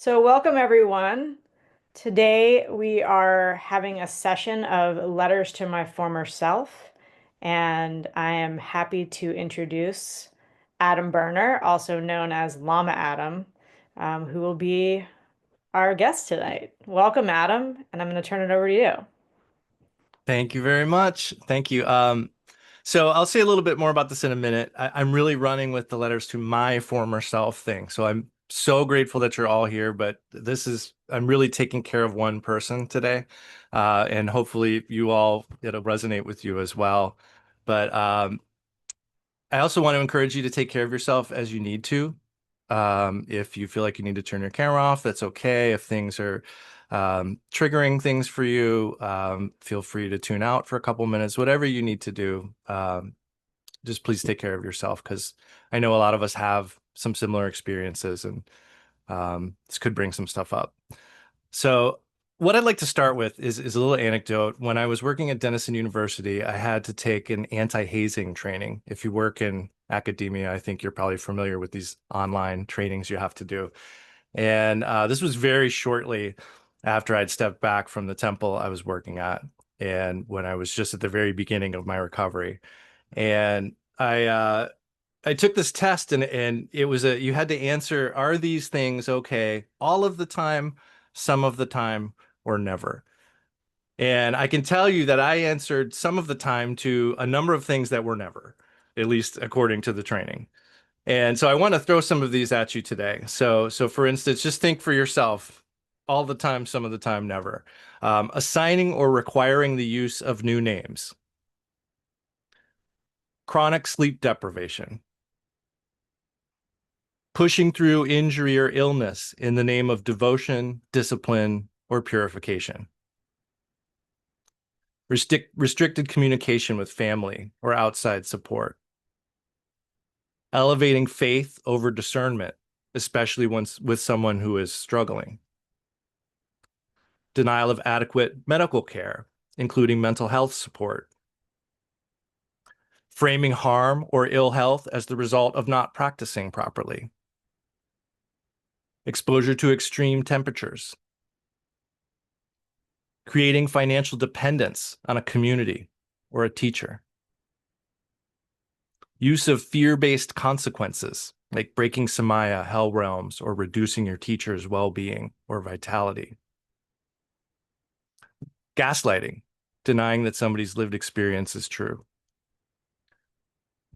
So, welcome everyone. Today we are having a session of letters to my former self, and I am happy to introduce Adam Berner, also known as Lama Adam, who will be our guest tonight. Welcome, Adam, and I'm going to turn it over to you. Thank you very much. Thank you. So I'll say a little bit more about this in a minute. I'm really running with the letters to my former self thing. So I'm so grateful that you're all here, but I'm really taking care of one person today. And hopefully it'll resonate with you as well. But I also want to encourage you to take care of yourself as you need to. If you feel like you need to turn your camera off, that's okay. If things are triggering things for you, feel free to tune out for a couple minutes, whatever you need to do. Just please take care of yourself because I know a lot of us have some similar experiences and this could bring some stuff up. So what I'd like to start with is a little anecdote. When I was working at Denison University, I had to take an anti-hazing training. If you work in academia, I think you're probably familiar with these online trainings you have to do. And this was very shortly after I'd stepped back from the temple I was working at, and when I was just at the very beginning of my recovery. And I took this test and it was you had to answer, are these things okay all of the time, some of the time, or never? And I can tell you that I answered some of the time to a number of things that were never, at least according to the training. And so I want to throw some of these at you today. So for instance, just think for yourself, all the time, some of the time, never. Assigning or requiring the use of new names, chronic sleep deprivation, pushing through injury or illness in the name of devotion, discipline, or purification, restricted communication with family or outside support, elevating faith over discernment, especially once with someone who is struggling, denial of adequate medical care, including mental health support, framing harm or ill health as the result of not practicing properly, exposure to extreme temperatures, creating financial dependence on a community or a teacher, use of fear-based consequences, like breaking Samaya, hell realms, or reducing your teacher's well-being or vitality, gaslighting, denying that somebody's lived experience is true,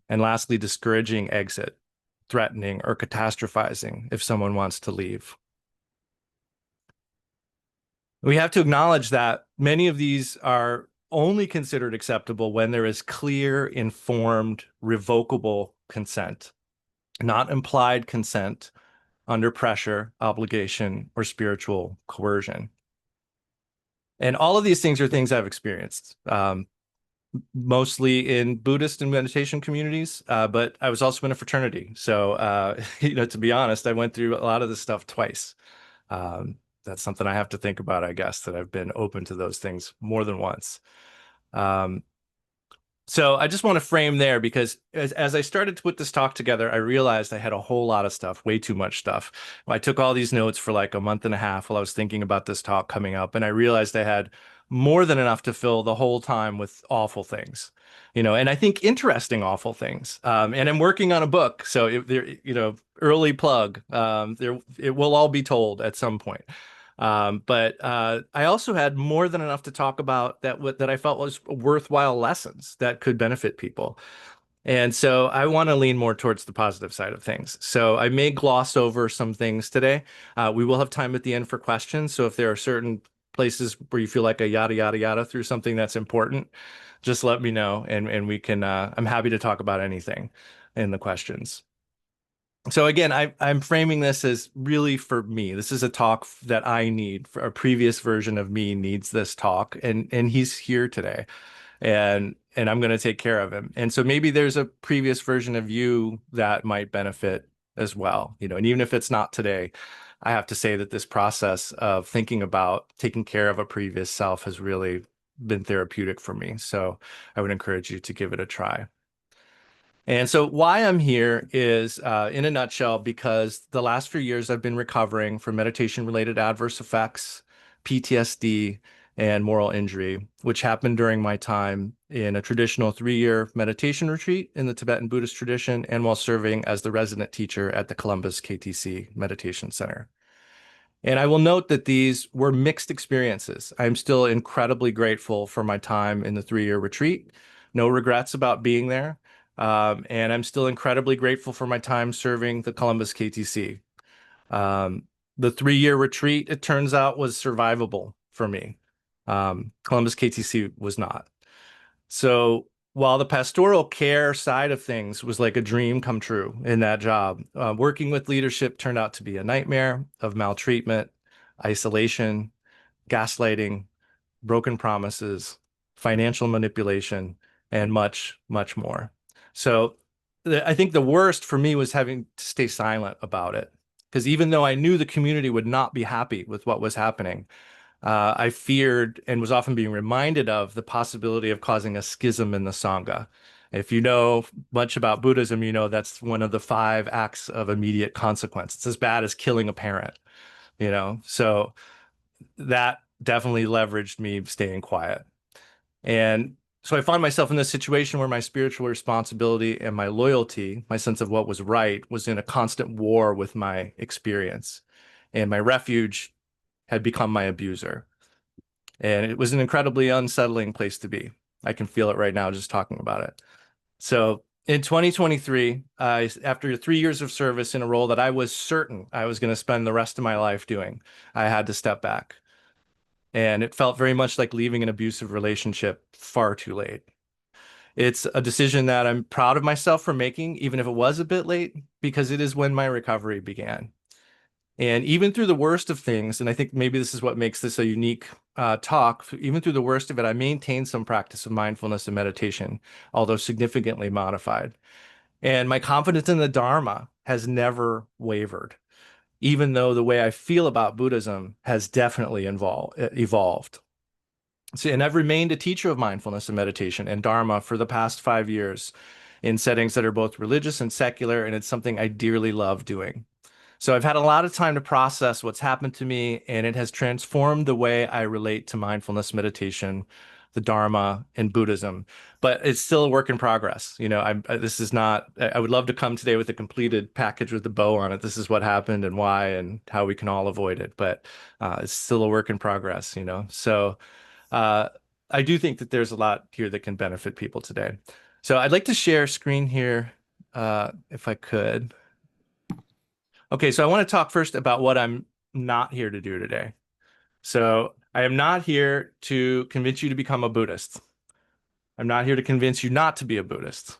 and lastly, discouraging exit, threatening or catastrophizing if someone wants to leave. We have to acknowledge that many of these are only considered acceptable when there is clear, informed, revocable consent, not implied consent under pressure, obligation, or spiritual coercion. And all of these things are things I've experienced, mostly in Buddhist and meditation communities, but I was also in a fraternity. So, to be honest, I went through a lot of this stuff twice. That's something I have to think about, I guess, that I've been open to those things more than once. Um, so I just want to frame there because as I started to put this talk together, I realized I had a whole lot of stuff, way too much stuff. I took all these notes for like a month and a half while I was thinking about this talk coming up, and I realized I had more than enough to fill the whole time with awful things, and I think interesting awful things. And I'm working on a book, so early plug. It will all be told at some point. But I also had more than enough to talk about that I felt was worthwhile lessons that could benefit people. And so I want to lean more towards the positive side of things. So I may gloss over some things today. We will have time at the end for questions. So if there are certain places where you feel like a yada, yada, yada through something that's important, just let me know and we can, I'm happy to talk about anything in the questions. So again, I'm framing this as really for me. This is a talk that I need. For a previous version of me needs this talk, and he's here today, and I'm going to take care of him. And so maybe there's a previous version of you that might benefit as well, And even if it's not today, I have to say that this process of thinking about taking care of a previous self has really been therapeutic for me. So I would encourage you to give it a try. And so, why I'm here is, in a nutshell, because the last few years I've been recovering from meditation-related adverse effects, PTSD, and moral injury, which happened during my time in a traditional 3-year meditation retreat in the Tibetan Buddhist tradition and while serving as the resident teacher at the Columbus KTC Meditation Center. And I will note that these were mixed experiences. I'm still incredibly grateful for my time in the 3-year retreat. No regrets about being there. And I'm still incredibly grateful for my time serving the Columbus KTC. Um, the 3-year retreat, it turns out, was survivable for me. Columbus KTC was not. So while the pastoral care side of things was like a dream come true in that job, working with leadership turned out to be a nightmare of maltreatment, isolation, gaslighting, broken promises, financial manipulation, and much, much more. So I think the worst for me was having to stay silent about it. Because even though I knew the community would not be happy with what was happening, I feared and was often being reminded of the possibility of causing a schism in the Sangha. If you know much about Buddhism, you know that's one of the 5 acts of immediate consequence. It's as bad as killing a parent, you know? So that definitely leveraged me staying quiet. And so I found myself in this situation where my spiritual responsibility and my loyalty, my sense of what was right, was in a constant war with my experience. And my refuge had become my abuser. And it was an incredibly unsettling place to be. I can feel it right now just talking about it. So in 2023, after 3 years of service in a role that I was certain I was going to spend the rest of my life doing, I had to step back. And it felt very much like leaving an abusive relationship far too late. It's a decision that I'm proud of myself for making, even if it was a bit late, because it is when my recovery began. And even through the worst of things, and I think maybe this is what makes this a unique talk, even through the worst of it, I maintained some practice of mindfulness and meditation, although significantly modified. And my confidence in the Dharma has never wavered, even though the way I feel about Buddhism has definitely evolved. So, and I've remained a teacher of mindfulness and meditation and Dharma for the past 5 years in settings that are both religious and secular, and it's something I dearly love doing. So I've had a lot of time to process what's happened to me, and it has transformed the way I relate to mindfulness meditation, the Dharma, and Buddhism. But it's still a work in progress. You know, this is not, I would love to come today with a completed package with a bow on it. This is what happened and why and how we can all avoid it. But it's still a work in progress, you know. So uh, I do think that there's a lot here that can benefit people today. So I'd like to share screen here, if I could. Okay, so I want to talk first about what I'm not here to do today. So I am not here to convince you to become a Buddhist. I'm not here to convince you not to be a Buddhist.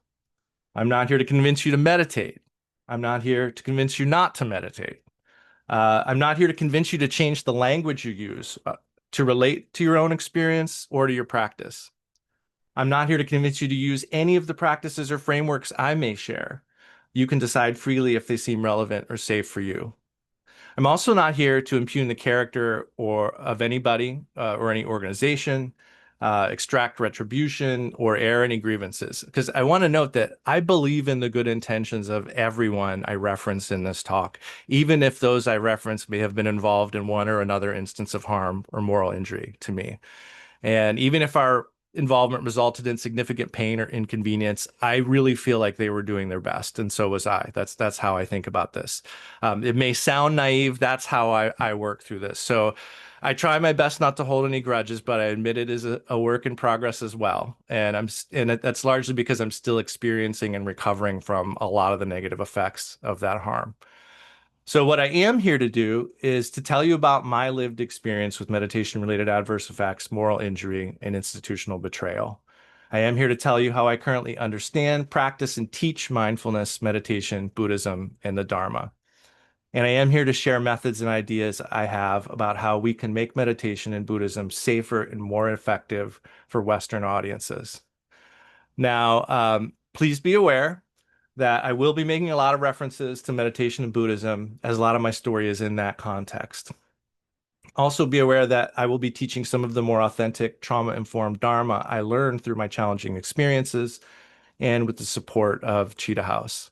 I'm not here to convince you to meditate. I'm not here to convince you not to meditate. I'm not here to convince you to change the language you use to relate to your own experience or to your practice. I'm not here to convince you to use any of the practices or frameworks I may share. You can decide freely if they seem relevant or safe for you. I'm also not here to impugn the character or of anybody or any organization, extract retribution, or air any grievances. Because I want to note that I believe in the good intentions of everyone I reference in this talk, even if those I reference may have been involved in one or another instance of harm or moral injury to me. And even if our involvement resulted in significant pain or inconvenience, I really feel like they were doing their best, and so was I. That's how I think about this. It may sound naive. That's how I work through this. So I try my best not to hold any grudges, but I admit it is a work in progress as well. And that's largely because I'm still experiencing and recovering from a lot of the negative effects of that harm. So what I am here to do is to tell you about my lived experience with meditation-related adverse effects, moral injury, and institutional betrayal. I am here to tell you how I currently understand, practice, and teach mindfulness, meditation, Buddhism, and the Dharma. And I am here to share methods and ideas I have about how we can make meditation and Buddhism safer and more effective for Western audiences. Now, please be aware that I will be making a lot of references to meditation and Buddhism, as a lot of my story is in that context. Also, be aware that I will be teaching some of the more authentic, trauma-informed Dharma I learned through my challenging experiences, and with the support of Cheetah House.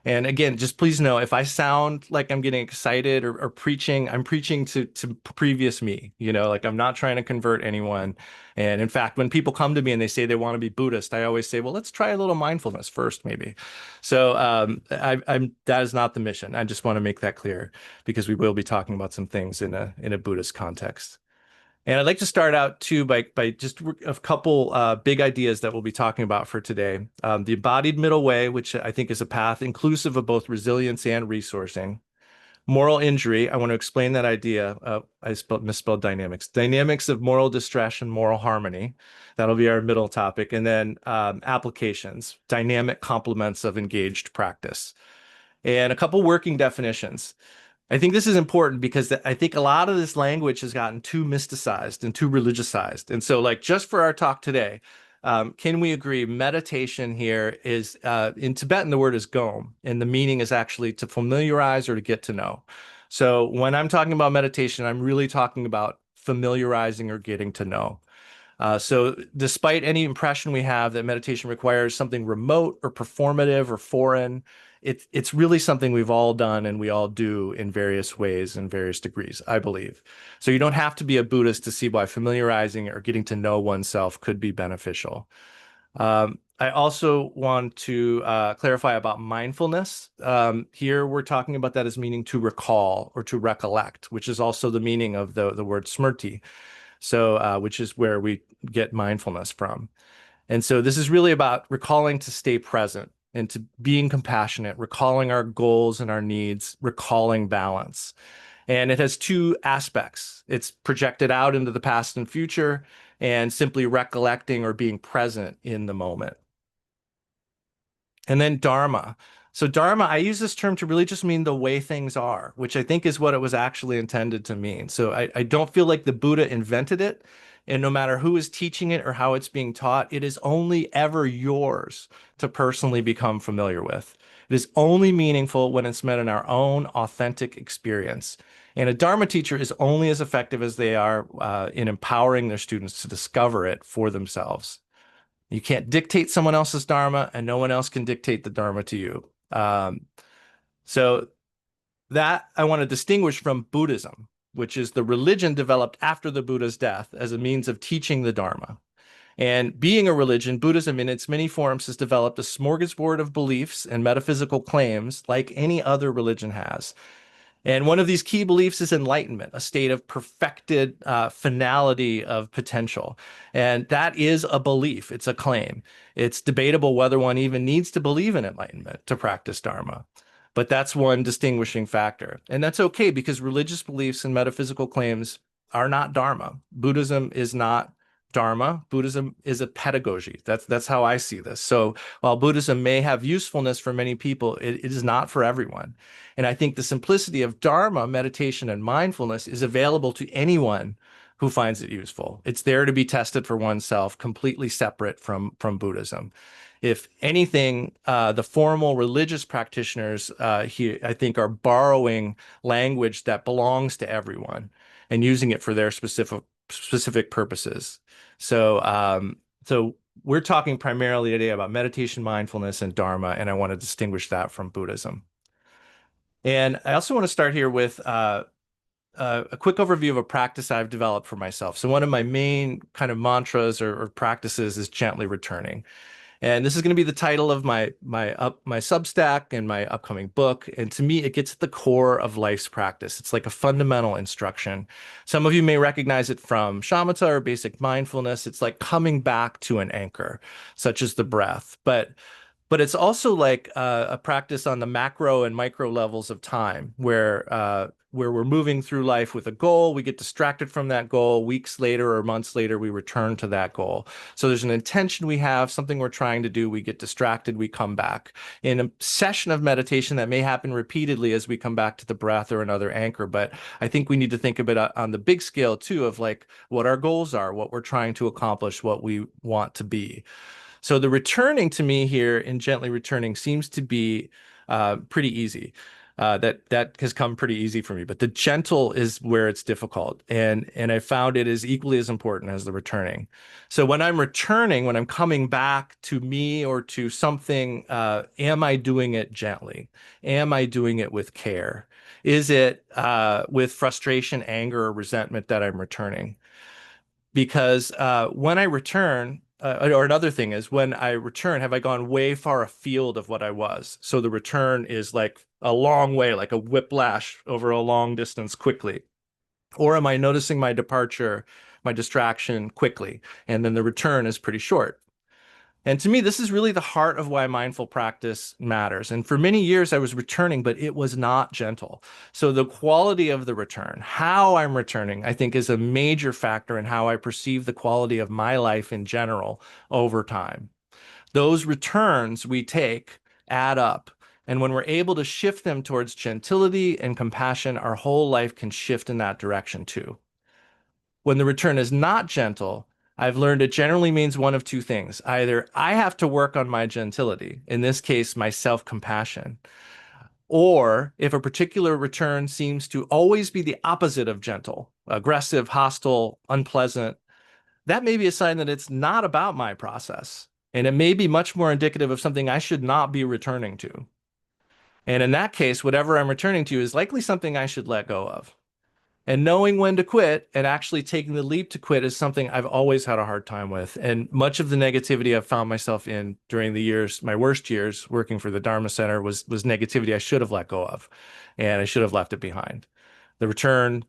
And again, just please know if I sound like I'm getting excited or preaching, I'm preaching to previous me, like I'm not trying to convert anyone. And in fact, when people come to me and they say they want to be Buddhist, I always say, well, let's try a little mindfulness first, maybe. So that is not the mission. I just want to make that clear because we will be talking about some things in a Buddhist context. And I'd like to start out too by just a couple big ideas that we'll be talking about for today. The embodied middle way, which I think is a path inclusive of both resilience and resourcing. Moral injury, I want to explain that idea. Misspelled dynamics. Dynamics of moral distress and moral harmony. That'll be our middle topic. And then applications, dynamic complements of engaged practice. And a couple working definitions. I think this is important because I think a lot of this language has gotten too mysticized and too religiousized. And so, like, just for our talk today, can we agree meditation here is, in Tibetan, the word is gom, and the meaning is actually to familiarize or to get to know. So when I'm talking about meditation, I'm really talking about familiarizing or getting to know. So despite any impression we have that meditation requires something remote or performative or foreign, it's really something we've all done and we all do in various ways and various degrees, I believe. So you don't have to be a Buddhist to see why familiarizing or getting to know oneself could be beneficial. I also want to clarify about mindfulness. Here we're talking about that as meaning to recall or to recollect, which is also the meaning of the word smrti. So, which is where we get mindfulness from. And so this is really about recalling to stay present and to being compassionate, recalling our goals and our needs, recalling balance. And it has two aspects. It's projected out into the past and future, and simply recollecting or being present in the moment. And then Dharma. So Dharma, I use this term to really just mean the way things are, which I think is what it was actually intended to mean. So I don't feel like the Buddha invented it. And no matter who is teaching it or how it's being taught, it is only ever yours to personally become familiar with. It is only meaningful when it's met in our own authentic experience. And a Dharma teacher is only as effective as they are in empowering their students to discover it for themselves. You can't dictate someone else's Dharma, and no one else can dictate the Dharma to you. So that I want to distinguish from Buddhism, which is the religion developed after the Buddha's death as a means of teaching the Dharma. And being a religion, Buddhism in its many forms has developed a smorgasbord of beliefs and metaphysical claims like any other religion has. And one of these key beliefs is enlightenment, a state of perfected finality of potential. And that is a belief, it's a claim. It's debatable whether one even needs to believe in enlightenment to practice Dharma. But that's one distinguishing factor. And that's okay because religious beliefs and metaphysical claims are not Dharma. Buddhism is not Dharma. Buddhism is a pedagogy. That's how I see this. So while Buddhism may have usefulness for many people, it is not for everyone. And I think the simplicity of Dharma, meditation, and mindfulness is available to anyone who finds it useful. It's there to be tested for oneself, completely separate from Buddhism. If anything, the formal religious practitioners here, I think, are borrowing language that belongs to everyone and using it for their specific purposes. So we're talking primarily today about meditation, mindfulness, and Dharma, and I want to distinguish that from Buddhism. And I also want to start here with a quick overview of a practice I've developed for myself. So one of my main kind of mantras or practices is gently returning. And this is going to be the title of my Substack and my upcoming book. And to me, it gets at the core of life's practice. It's like a fundamental instruction. Some of you may recognize it from shamatha or basic mindfulness. It's like coming back to an anchor, such as the breath. But it's also like a practice on the macro and micro levels of time where we're moving through life with a goal, we get distracted from that goal. Weeks later or months later, we return to that goal. So there's an intention we have, something we're trying to do, we get distracted, we come back. In a session of meditation, that may happen repeatedly as we come back to the breath or another anchor. But I think we need to think of it on the big scale too, of like what our goals are, what we're trying to accomplish, what we want to be. So the returning to me here in gently returning seems to be pretty easy. That has come pretty easy for me. But the gentle is where it's difficult, and I found it is equally as important as the returning. So when I'm returning, when I'm coming back to me or to something, am I doing it gently? Am I doing it with care? Is it with frustration, anger, or resentment that I'm returning? Because when I return, or another thing is when I return, have I gone way far afield of what I was? So the return is like a long way, like a whiplash over a long distance quickly. Or am I noticing my departure, my distraction quickly? And then the return is pretty short. And to me, this is really the heart of why mindful practice matters. And for many years, I was returning, but it was not gentle. So the quality of the return, how I'm returning, I think is a major factor in how I perceive the quality of my life in general over time. Those returns we take add up. And when we're able to shift them towards gentility and compassion, our whole life can shift in that direction too. When the return is not gentle, I've learned it generally means one of two things. Either I have to work on my gentility, in this case, my self-compassion, or if a particular return seems to always be the opposite of gentle, aggressive, hostile, unpleasant, that may be a sign that it's not about my process. And it may be much more indicative of something I should not be returning to. And in that case, whatever I'm returning to is likely something I should let go of. And knowing when to quit and actually taking the leap to quit is something I've always had a hard time with. And much of the negativity I've found myself in during the years, my worst years working for the Dharma Center was negativity I should have let go of, and I should have left it behind. The return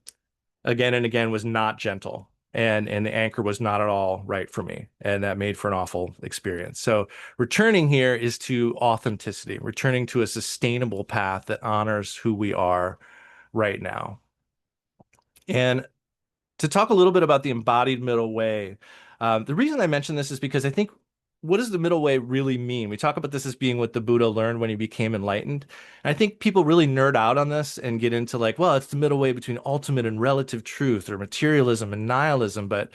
again and again was not gentle. And the anchor was not at all right for me. And that made for an awful experience. So returning here is to authenticity, returning to a sustainable path that honors who we are right now. And to talk a little bit about the embodied middle way, the reason I mention this is because I think what does the middle way really mean? We talk about this as being what the Buddha learned when he became enlightened. And I think people really nerd out on this and get into like, well, it's the middle way between ultimate and relative truth or materialism and nihilism. But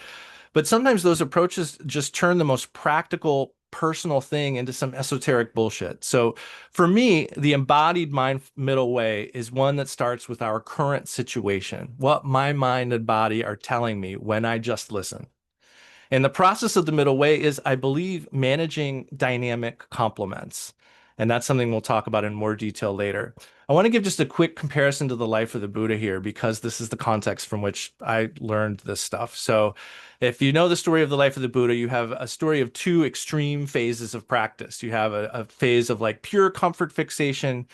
sometimes those approaches just turn the most practical, personal thing into some esoteric bullshit. So for me, the embodied mind middle way is one that starts with our current situation, what my mind and body are telling me when I just listen. And the process of the middle way is, I believe, managing dynamic complements. And that's something we'll talk about in more detail later. I want to give just a quick comparison to the life of the Buddha here, because this is the context from which I learned this stuff. So if you know the story of the life of the Buddha, you have a story of two extreme phases of practice. You have a phase of like pure comfort fixation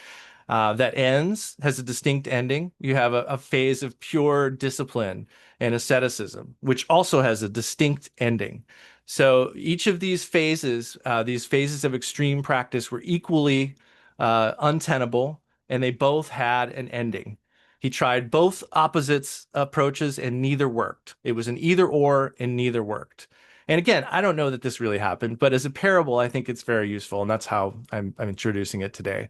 that ends, has a distinct ending. You have a phase of pure discipline and asceticism, which also has a distinct ending. So each of these phases of extreme practice were equally untenable, and they both had an ending. He tried both opposites approaches and neither worked. It was an either or and neither worked. And again, I don't know that this really happened, but as a parable, I think it's very useful, and that's how I'm introducing it today.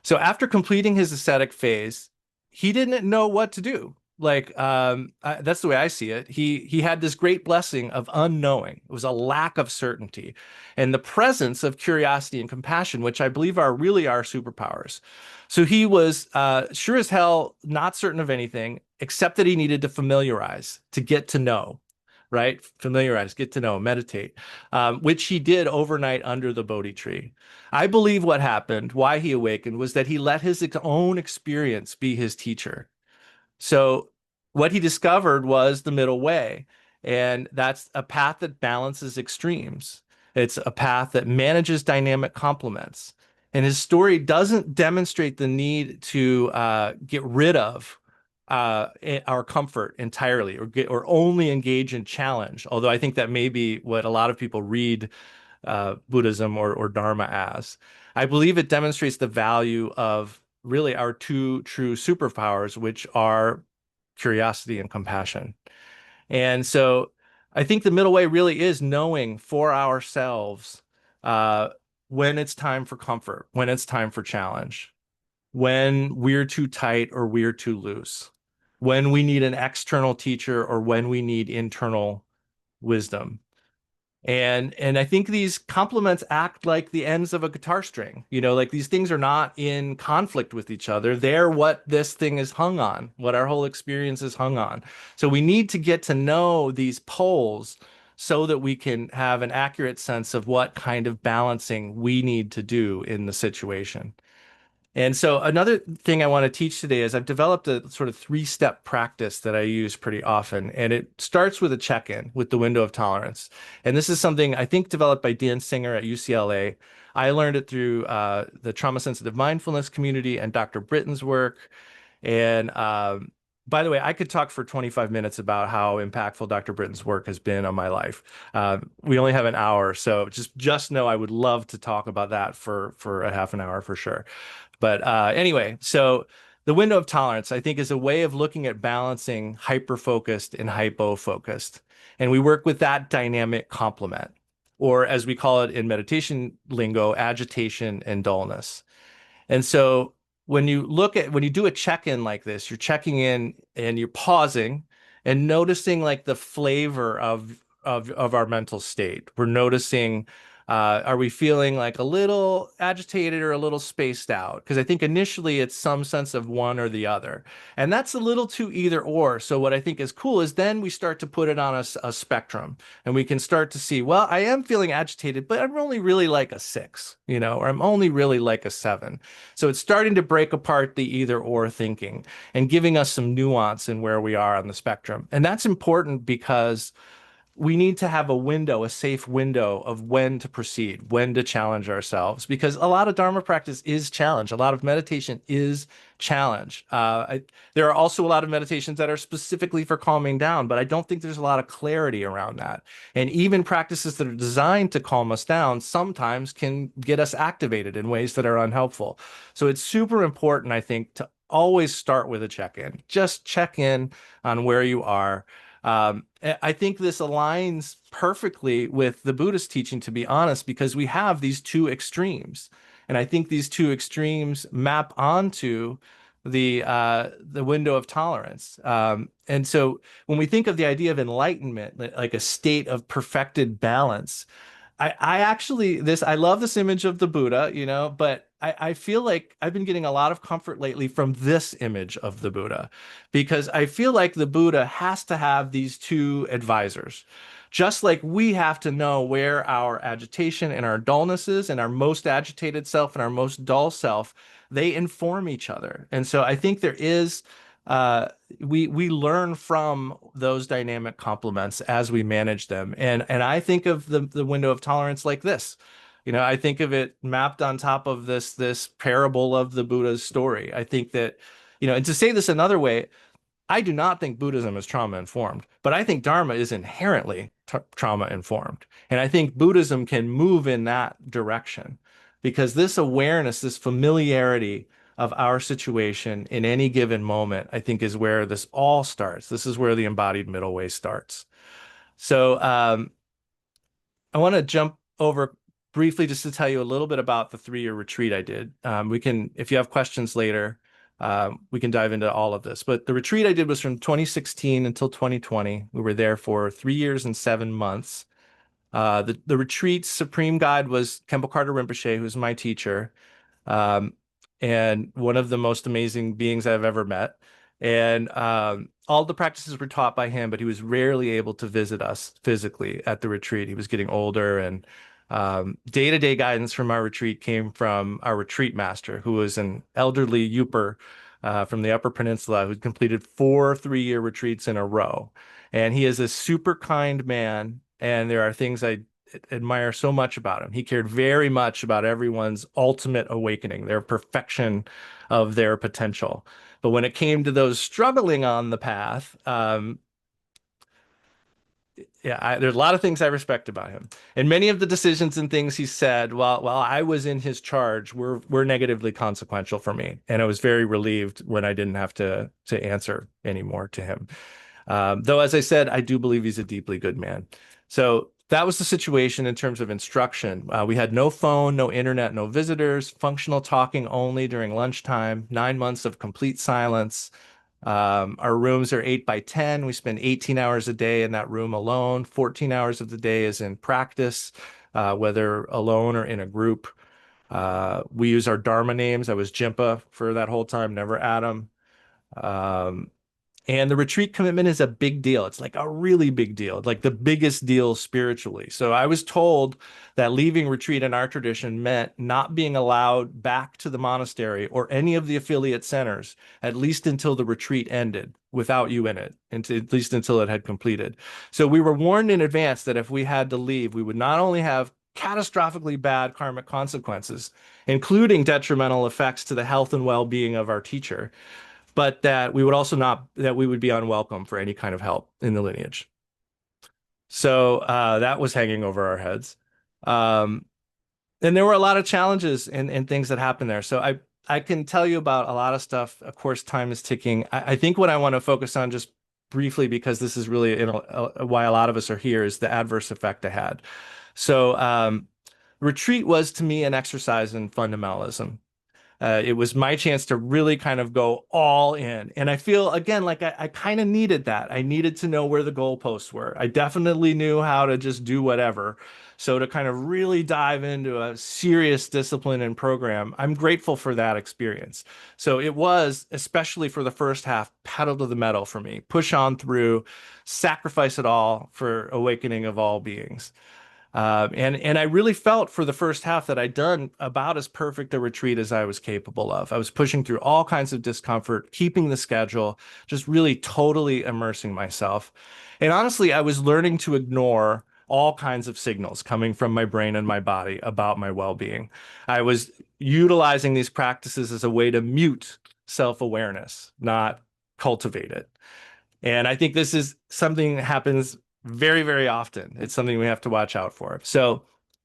So after completing his ascetic phase, he didn't know what to do. Like that's the way I see it. He had this great blessing of unknowing. It was a lack of certainty, and the presence of curiosity and compassion, which I believe are really our superpowers. So he was sure as hell not certain of anything, except that he needed to familiarize, to get to know, right? Familiarize, get to know, meditate, which he did overnight under the Bodhi tree. I believe what happened, why he awakened, was that he let his own experience be his teacher. So what he discovered was the middle way, and that's a path that balances extremes. It's a path that manages dynamic complements. And his story doesn't demonstrate the need to get rid of our comfort entirely, or only engage in challenge. Although I think that may be what a lot of people read Buddhism or Dharma as. I believe it demonstrates the value of really our two true superpowers, which are curiosity and compassion. And so I think the middle way really is knowing for ourselves uh, when it's time for comfort, when it's time for challenge, when we're too tight or we're too loose, when we need an external teacher or when we need internal wisdom. And I think these complements act like the ends of a guitar string. Like these things are not in conflict with each other. They're what this thing is hung on, what our whole experience is hung on. So we need to get to know these poles so that we can have an accurate sense of what kind of balancing we need to do in the situation. And so another thing I want to teach today is I've developed a sort of three-step practice that I use pretty often. And it starts with a check-in with the window of tolerance. And this is something I think developed by Dan Singer at UCLA. I learned it through the trauma-sensitive mindfulness community and Dr. Britton's work. And by the way, I could talk for 25 minutes about how impactful Dr. Britton's work has been on my life. We only have an hour, so just know I would love to talk about that for a half an hour for sure. But anyway, so the window of tolerance, I think, is a way of looking at balancing hyper-focused and hypo-focused. And we work with that dynamic complement, or as we call it in meditation lingo, agitation and dullness. And so when you do a check-in like this, you're checking in and you're pausing and noticing like the flavor of our mental state. We're noticing, are we feeling like a little agitated or a little spaced out? Because I think initially it's some sense of one or the other. And that's a little too either or. So what I think is cool is then we start to put it on a spectrum and we can start to see, well, I am feeling agitated, but I'm only really like a 6, or I'm only really like a 7. So it's starting to break apart the either or thinking and giving us some nuance in where we are on the spectrum. And that's important because we need to have a window, a safe window of when to proceed, when to challenge ourselves, because a lot of Dharma practice is challenge. A lot of meditation is challenge. There are also a lot of meditations that are specifically for calming down, but I don't think there's a lot of clarity around that. And even practices that are designed to calm us down sometimes can get us activated in ways that are unhelpful. So it's super important, I think, to always start with a check-in. Just check in on where you are. I think this aligns perfectly with the Buddhist teaching, to be honest, because we have these two extremes. And I think these two extremes map onto the window of tolerance. And so when we think of the idea of enlightenment, like a state of perfected balance, I actually I love this image of the Buddha, but I feel like I've been getting a lot of comfort lately from this image of the Buddha because I feel like the Buddha has to have these two advisors. Just like we have to know where our agitation and our dullness is, and our most agitated self and our most dull self, they inform each other. And so I think there is uh, we learn from those dynamic complements as we manage them. And I think of the window of tolerance like this. I think of it mapped on top of this parable of the Buddha's story. I think that, and to say this another way, I do not think Buddhism is trauma informed, but I think Dharma is inherently trauma informed. And I think Buddhism can move in that direction because this awareness, this familiarity of our situation in any given moment, I think is where this all starts. This is where the embodied middle way starts. So I want to jump over briefly just to tell you a little bit about the 3-year retreat I did. We can, if you have questions later, we can dive into all of this. But the retreat I did was from 2016 until 2020. We were there for 3 years and 7 months. The retreat's supreme guide was Khenpo Karthar Rinpoche, who's my teacher, um, and one of the most amazing beings I've ever met. And all the practices were taught by him, but he was rarely able to visit us physically at the retreat. He was getting older, and day-to-day guidance from our retreat came from our retreat master, who was an elderly Yupper from the Upper Peninsula who completed 4 3-year retreats in a row. And he is a super kind man, and there are things I admire so much about him. He cared very much about everyone's ultimate awakening, their perfection of their potential. But when it came to those struggling on the path, there's a lot of things I respect about him, and many of the decisions and things he said while I was in his charge were negatively consequential for me, and I was very relieved when I didn't have to answer anymore to him. Though, as I said, I do believe he's a deeply good man. So that was the situation in terms of instruction. We had no phone, no internet, no visitors, functional talking only during lunchtime, 9 months of complete silence. Our rooms are 8 by 10. We spend 18 hours a day in that room alone. 14 hours of the day is in practice, whether alone or in a group. We use our Dharma names. I was Jimpa for that whole time, never Adam. Um, and the retreat commitment is a big deal. It's like a really big deal, like the biggest deal spiritually. So I was told that leaving retreat in our tradition meant not being allowed back to the monastery or any of the affiliate centers, at least until the retreat ended without you in it, and at least until it had completed. So we were warned in advance that if we had to leave, we would not only have catastrophically bad karmic consequences, including detrimental effects to the health and well-being of our teacher, but that we would also not, that we would be unwelcome for any kind of help in the lineage. So that was hanging over our heads. Um, and there were a lot of challenges and things that happened there. So I can tell you about a lot of stuff. Of course, time is ticking. I think what I want to focus on just briefly, because this is really why a lot of us are here, is the adverse effect I had. So retreat was to me an exercise in fundamentalism. It was my chance to really kind of go all in. And I feel, again, like I kind of needed that. I needed to know where the goalposts were. I definitely knew how to just do whatever. So to kind of really dive into a serious discipline and program, I'm grateful for that experience. So it was, especially for the first half, pedal to the metal for me. Push on through, sacrifice it all for awakening of all beings. And I really felt for the first half that I'd done about as perfect a retreat as I was capable of. I was pushing through all kinds of discomfort, keeping the schedule, just really totally immersing myself. And honestly, I was learning to ignore all kinds of signals coming from my brain and my body about my well-being. I was utilizing these practices as a way to mute self-awareness, not cultivate it. And I think this is something that happens very, very often. It's something we have to watch out for. So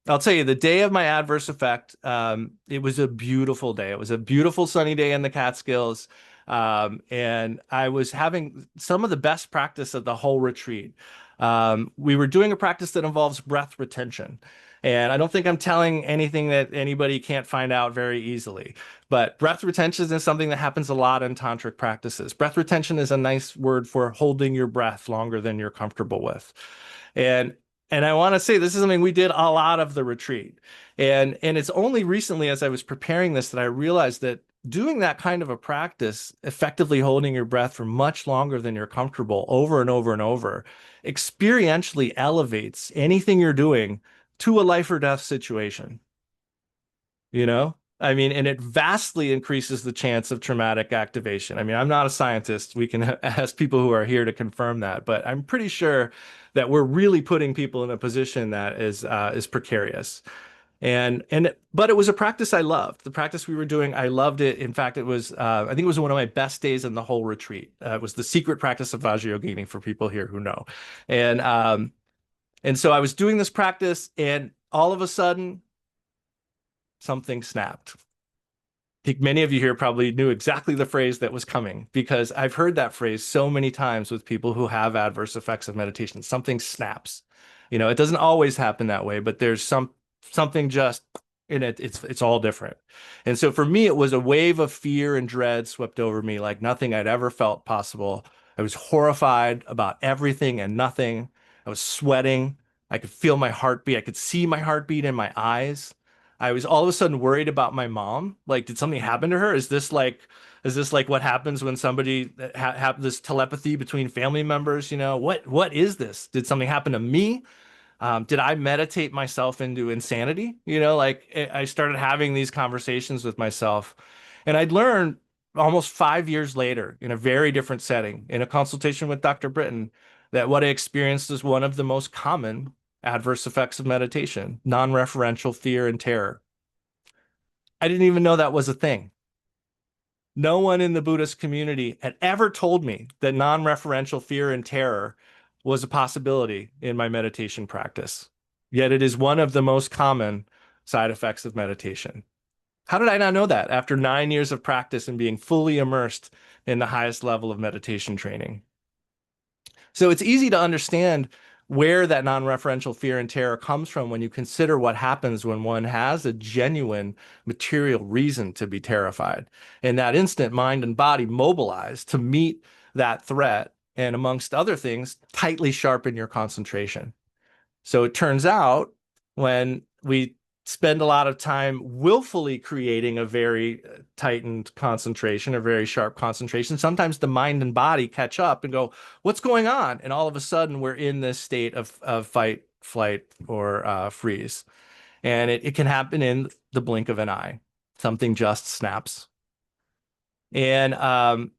I'll tell you, the day of my adverse effect, it was a beautiful day. It was a beautiful sunny day in the Catskills. And I was having some of the best practice of the whole retreat. We were doing a practice that involves breath retention. And I don't think I'm telling anything that anybody can't find out very easily. But breath retention is something that happens a lot in tantric practices. Breath retention is a nice word for holding your breath longer than you're comfortable with. And and I want to say this is something we did a lot of the retreat. And it's only recently as I was preparing this that I realized that doing that kind of a practice, effectively holding your breath for much longer than you're comfortable over and over and over, experientially elevates anything you're doing to a life or death situation. You know? I mean, and it vastly increases the chance of traumatic activation. I mean, I'm not a scientist. We can ask people who are here to confirm that, but I'm pretty sure that we're really putting people in a position that is precarious. But it was a practice I loved. The practice we were doing, I loved it. In fact, it was I think it was one of my best days in the whole retreat. It was the secret practice of Vajrayogini for people here who know. And and so I was doing this practice, and all of a sudden, something snapped. I think many of you here probably knew exactly the phrase that was coming because I've heard that phrase so many times with people who have adverse effects of meditation. Something snaps. You know, it doesn't always happen that way, but there's something just in it. It's all different. And so for me, it was a wave of fear and dread swept over me like nothing I'd ever felt possible. I was horrified about everything and nothing. I was sweating. I could feel my heartbeat. I could see my heartbeat in my eyes. I was all of a sudden worried about my mom. Like, did something happen to her? Is this like what happens when somebody have this telepathy between family members? You know, what is this? Did something happen to me? Did I meditate myself into insanity? You know, like I started having these conversations with myself, and I'd learned almost 5 years later in a very different setting, in a consultation with Dr. Britton, that what I experienced is one of the most common adverse effects of meditation, non-referential fear and terror. I didn't even know that was a thing. No one in the Buddhist community had ever told me that non-referential fear and terror was a possibility in my meditation practice. Yet it is one of the most common side effects of meditation. How did I not know that after 9 years of practice and being fully immersed in the highest level of meditation training? So it's easy to understand where that non-referential fear and terror comes from when you consider what happens when one has a genuine material reason to be terrified. In that instant, mind and body mobilize to meet that threat, and amongst other things, tightly sharpen your concentration. So it turns out when we spend a lot of time willfully creating a very tightened concentration, a very sharp concentration, sometimes the mind and body catch up and go, what's going on? And all of a sudden we're in this state of fight, flight, or freeze. And it can happen in the blink of an eye. Something just snaps. And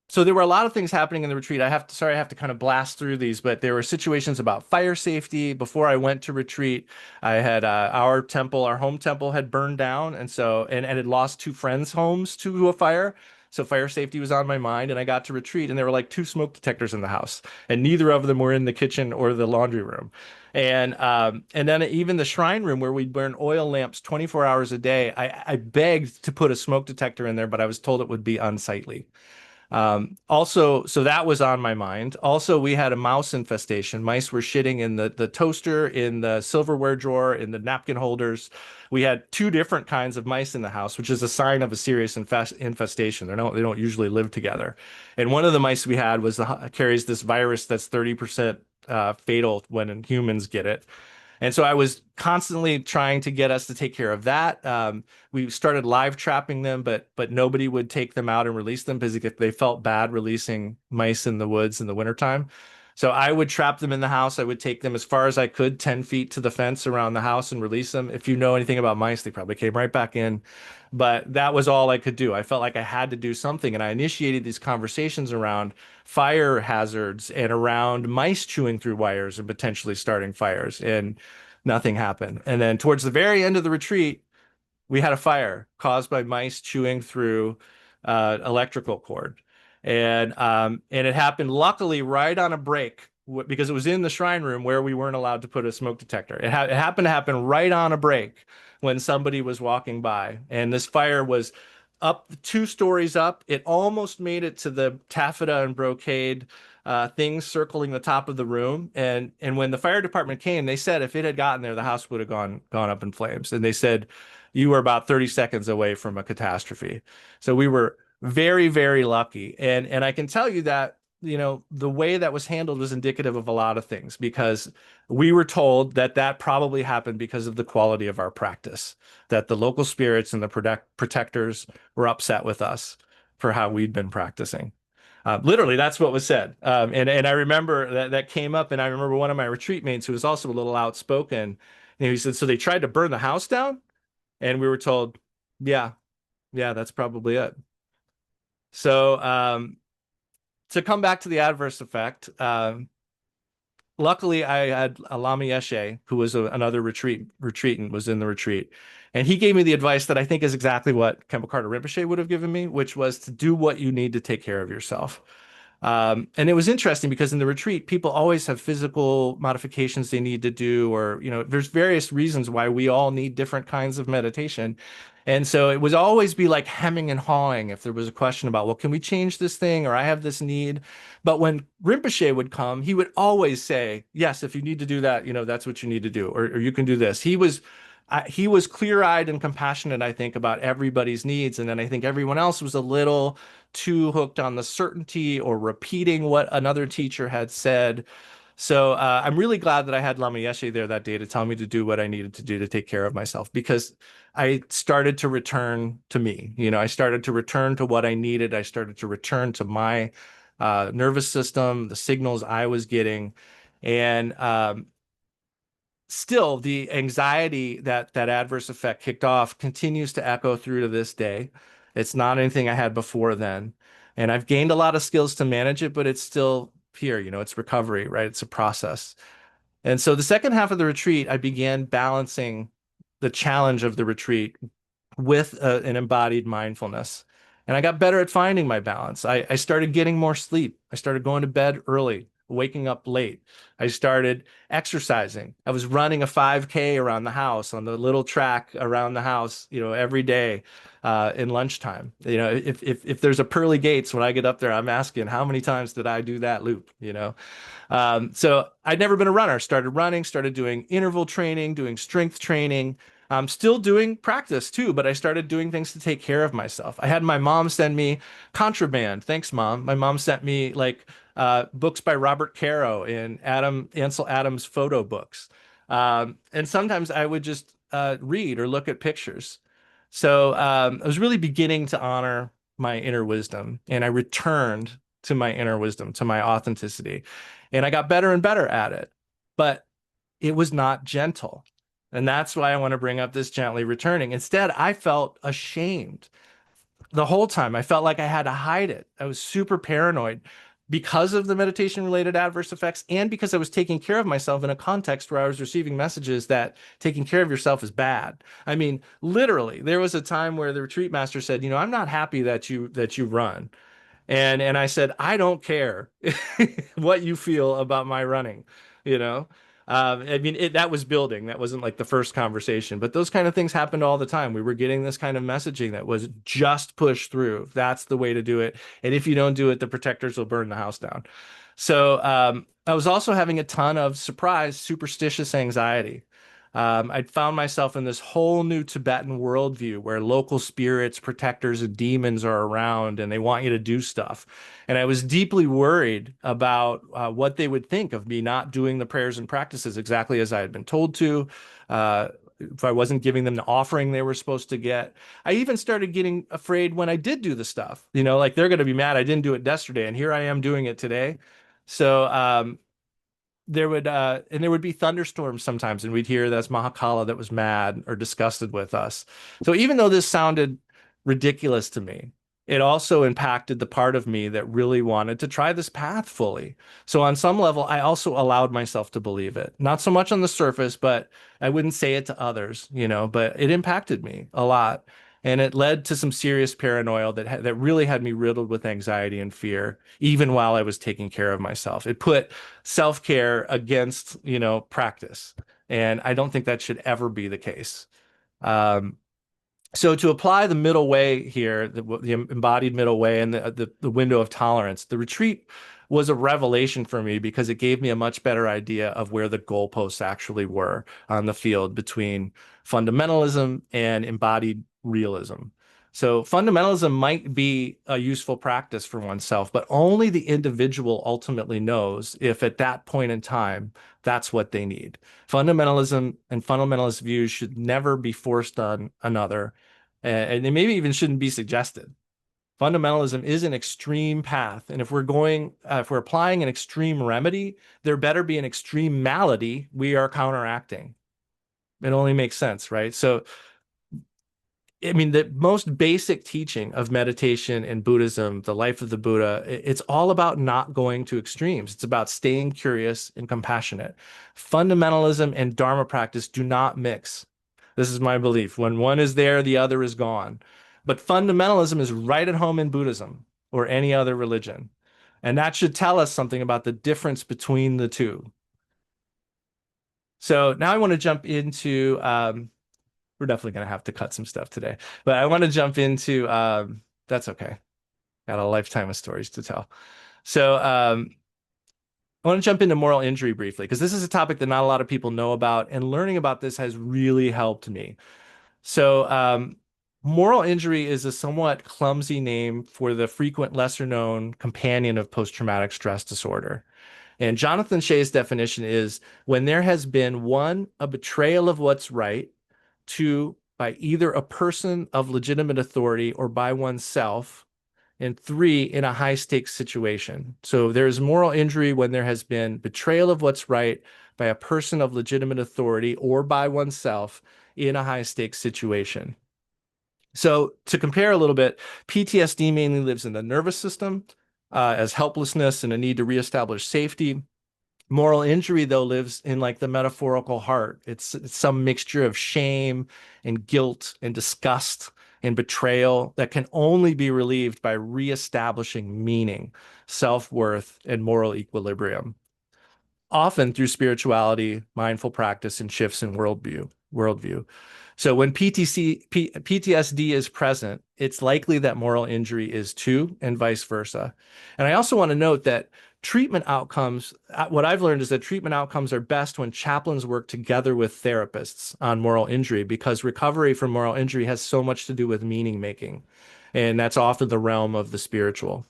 so there were a lot of things happening in the retreat. I have to kind of blast through these, but there were situations about fire safety. Before I went to retreat, I had our home temple had burned down, and had lost two friends' homes to a fire. So fire safety was on my mind, and I got to retreat, and there were like two smoke detectors in the house, and neither of them were in the kitchen or the laundry room. And then even the shrine room where we'd burn oil lamps 24 hours a day, I begged to put a smoke detector in there, but I was told it would be unsightly. So that was on my mind. Also, we had a mouse infestation. Mice were shitting in the toaster, in the silverware drawer, in the napkin holders. We had two different kinds of mice in the house, which is a sign of a serious infestation. They don't usually live together. And one of the mice we had carries this virus that's 30% fatal when humans get it. And so I was constantly trying to get us to take care of that. We started live trapping them, but nobody would take them out and release them because they felt bad releasing mice in the woods in the wintertime. So I would trap them in the house. I would take them as far as I could, 10 feet to the fence around the house and release them. If you know anything about mice, they probably came right back in. But that was all I could do. I felt like I had to do something. And I initiated these conversations around fire hazards and around mice chewing through wires and potentially starting fires. And nothing happened. And then towards the very end of the retreat, we had a fire caused by mice chewing through electrical cord. And it happened luckily right on a break because it was in the shrine room where we weren't allowed to put a smoke detector. It happened to happen right on a break when somebody was walking by. And this fire was up 2 stories up. It almost made it to the taffeta and brocade things circling the top of the room. And when the fire department came, they said if it had gotten there, the house would have gone up in flames. And they said you were about 30 seconds away from a catastrophe. So we were very, very lucky. And I can tell you that, the way that was handled was indicative of a lot of things because we were told that that probably happened because of the quality of our practice, that the local spirits and the protectors were upset with us for how we'd been practicing. Literally, that's what was said. And I remember that came up, and I remember one of my retreat mates who was also a little outspoken. And he said, "So they tried to burn the house down?" And we were told, "Yeah, yeah, that's probably it." So to come back to the adverse effect, luckily I had a Lama Yeshe, who was another retreatant, was in the retreat. And he gave me the advice that I think is exactly what Khenpo Karthar Rinpoche would have given me, which was to do what you need to take care of yourself. And it was interesting because in the retreat, people always have physical modifications they need to do, or, there's various reasons why we all need different kinds of meditation. And so it would always be like hemming and hawing if there was a question about, well, can we change this thing? Or I have this need. But when Rinpoche would come, he would always say, yes, if you need to do that, that's what you need to do, or you can do this. He was clear-eyed and compassionate, I think, about everybody's needs. And then I think everyone else was a little too hooked on the certainty or repeating what another teacher had said. So I'm really glad that I had Lama Yeshe there that day to tell me to do what I needed to do to take care of myself because I started to return to me. I started to return to what I needed. I started to return to my nervous system, the signals I was getting. And still, the anxiety that adverse effect kicked off continues to echo through to this day. It's not anything I had before then. And I've gained a lot of skills to manage it, but it's still here, it's recovery, right? It's a process. And so the second half of the retreat, I began balancing the challenge of the retreat with an embodied mindfulness. And I got better at finding my balance. I started getting more sleep. I started going to bed early waking up late. I started exercising. I was running a 5K around the house on the little track around the house, every day in lunchtime. If there's a pearly gates when I get up there, I'm asking how many times did I do that loop. So I'd never been a runner. Started running, started doing interval training, doing strength training. I'm still doing practice too, but I started doing things to take care of myself. I had my mom send me contraband. Thanks, Mom. My mom sent me like books by Robert Caro and Ansel Adams photo books. And sometimes I would just read or look at pictures. So I was really beginning to honor my inner wisdom, and I returned to my inner wisdom, to my authenticity. And I got better and better at it. But it was not gentle. And that's why I want to bring up this gently returning. Instead, I felt ashamed the whole time. I felt like I had to hide it. I was super paranoid because of the meditation related adverse effects and because I was taking care of myself in a context where I was receiving messages that taking care of yourself is bad. I mean, literally, there was a time where the retreat master said, I'm not happy that you run. And I said, I don't care what you feel about my running, you know? I mean, that was building. That wasn't like the first conversation, but those kind of things happened all the time. We were getting this kind of messaging that was just pushed through. That's the way to do it. And if you don't do it, the protectors will burn the house down. So I was also having a ton of surprise, superstitious anxiety. I'd found myself in this whole new Tibetan worldview where local spirits, protectors, and demons are around and they want you to do stuff. And I was deeply worried about what they would think of me not doing the prayers and practices exactly as I had been told to. If I wasn't giving them the offering they were supposed to get. I even started getting afraid when I did do the stuff, like they're going to be mad I didn't do it yesterday, and here I am doing it today. So there would be thunderstorms sometimes, and we'd hear that's Mahakala that was mad or disgusted with us. So even though this sounded ridiculous to me, it also impacted the part of me that really wanted to try this path fully. So on some level, I also allowed myself to believe it. Not so much on the surface, but I wouldn't say it to others, but it impacted me a lot. And it led to some serious paranoia that really had me riddled with anxiety and fear, even while I was taking care of myself. It put self-care against, practice. And I don't think that should ever be the case. Um, so to apply the middle way here, the embodied middle way and the window of tolerance, the retreat was a revelation for me because it gave me a much better idea of where the goalposts actually were on the field between fundamentalism and embodied realism. So fundamentalism might be a useful practice for oneself, but only the individual ultimately knows if at that point in time, that's what they need. Fundamentalism and fundamentalist views should never be forced on another, and they maybe even shouldn't be suggested. Fundamentalism is an extreme path, and if we're applying an extreme remedy, there better be an extreme malady we are counteracting. It only makes sense, right? So I mean, the most basic teaching of meditation in Buddhism, the life of the Buddha, it's all about not going to extremes. It's about staying curious and compassionate. Fundamentalism and Dharma practice do not mix. This is my belief. When one is there, the other is gone. But fundamentalism is right at home in Buddhism or any other religion. And that should tell us something about the difference between the two. So now I want to jump into we're definitely going to have to cut some stuff today, but I want to jump into that's okay. Got a lifetime of stories to tell. So I want to jump into moral injury briefly because this is a topic that not a lot of people know about, and learning about this has really helped me. So moral injury is a somewhat clumsy name for the frequent lesser known companion of post-traumatic stress disorder. And Jonathan Shea's definition is when there has been one, a betrayal of what's right, two, by either a person of legitimate authority or by oneself, and three, in a high stakes situation. So there is moral injury when there has been betrayal of what's right by a person of legitimate authority or by oneself in a high stakes situation. So to compare a little bit, PTSD mainly lives in the nervous system as helplessness and a need to reestablish safety. Moral injury, though, lives in like the metaphorical heart. It's some mixture of shame and guilt and disgust and betrayal that can only be relieved by reestablishing meaning, self-worth, and moral equilibrium. often through spirituality, mindful practice, and shifts in worldview. So when PTSD is present, it's likely that moral injury is too, and vice versa. And I also want to note that treatment outcomes, what I've learned is that treatment outcomes are best when chaplains work together with therapists on moral injury, because recovery from moral injury has so much to do with meaning making. And that's often the realm of the spiritual.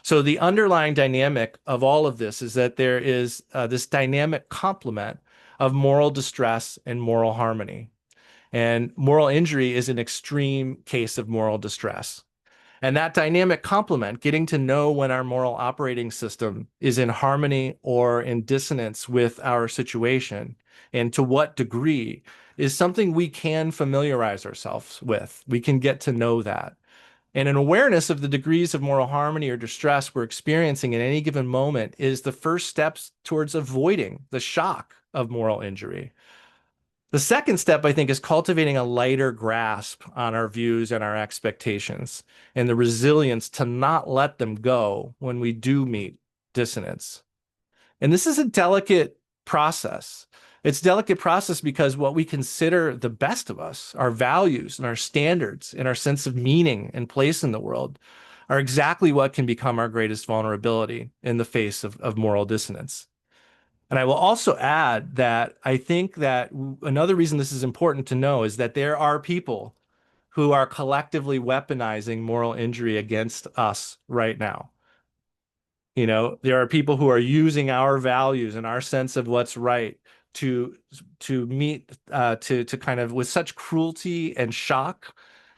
So the underlying dynamic of all of this is that there is this dynamic complement of moral distress and moral harmony. And moral injury is an extreme case of moral distress. And that dynamic complement, getting to know when our moral operating system is in harmony or in dissonance with our situation, and to what degree, is something we can familiarize ourselves with. We can get to know that. And an awareness of the degrees of moral harmony or distress we're experiencing at any given moment is the first steps towards avoiding the shock of moral injury. The second step, I think, is cultivating a lighter grasp on our views and our expectations and the resilience to not let them go when we do meet dissonance. And this is a delicate process. It's a delicate process because what we consider the best of us, our values and our standards and our sense of meaning and place in the world, are exactly what can become our greatest vulnerability in the face of moral dissonance. And I will also add that I think that another reason this is important to know is that there are people who are collectively weaponizing moral injury against us right now. You know, there are people who are using our values and our sense of what's right to meet to kind of with such cruelty and shock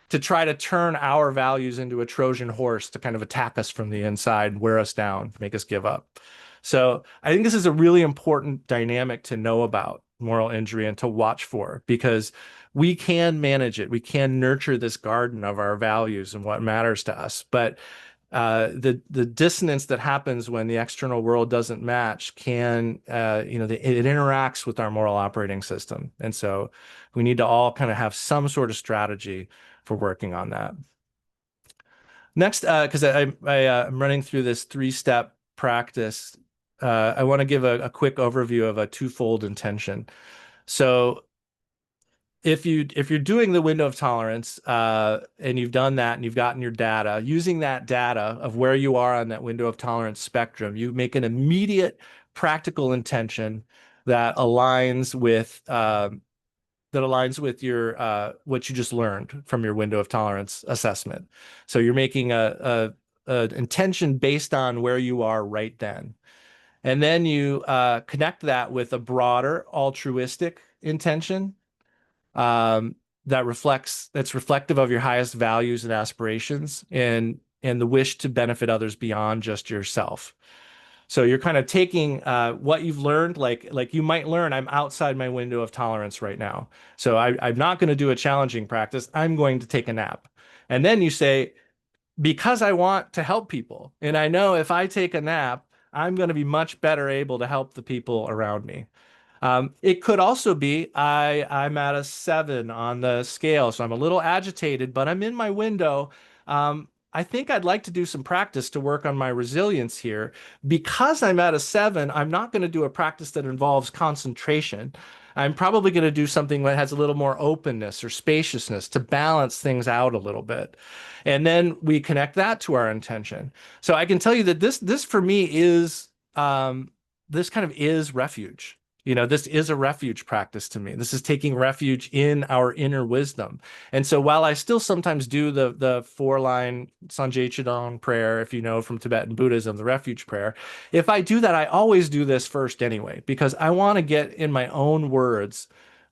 to try to turn our values into a Trojan horse to kind of attack us from the inside, wear us down, make us give up. So I think this is a really important dynamic to know about moral injury and to watch for, because we can manage it. We can nurture this garden of our values and what matters to us. But the dissonance that happens when the external world doesn't match can, it interacts with our moral operating system. And so we need to all kind of have some sort of strategy for working on that. Next, because I'm running through this three-step practice, I want to give a quick overview of a twofold intention. So if you're doing the window of tolerance and you've done that and you've gotten your data, using that data of where you are on that window of tolerance spectrum, you make an immediate practical intention that aligns with your what you just learned from your window of tolerance assessment. So you're making a intention based on where you are right then. And then you connect that with a broader altruistic intention that's reflective of your highest values and aspirations and the wish to benefit others beyond just yourself. So you're kind of taking what you've learned, like you might learn, I'm outside my window of tolerance right now. So I'm not going to do a challenging practice. I'm going to take a nap. And then you say, because I want to help people, and I know if I take a nap, I'm going to be much better able to help the people around me. It could also be I'm at a 7 on the scale, so I'm a little agitated, but I'm in my window. I think I'd like to do some practice to work on my resilience here. Because I'm at a 7, I'm not going to do a practice that involves concentration. I'm probably going to do something that has a little more openness or spaciousness to balance things out a little bit. And then we connect that to our intention. So I can tell you that this for me is this kind of is refuge. You know, this is a refuge practice to me. This is taking refuge in our inner wisdom. And so while I still sometimes do the 4-line Sanjay Chidong prayer, if you know from Tibetan Buddhism, the refuge prayer, if I do that, I always do this first anyway, because I want to get in my own words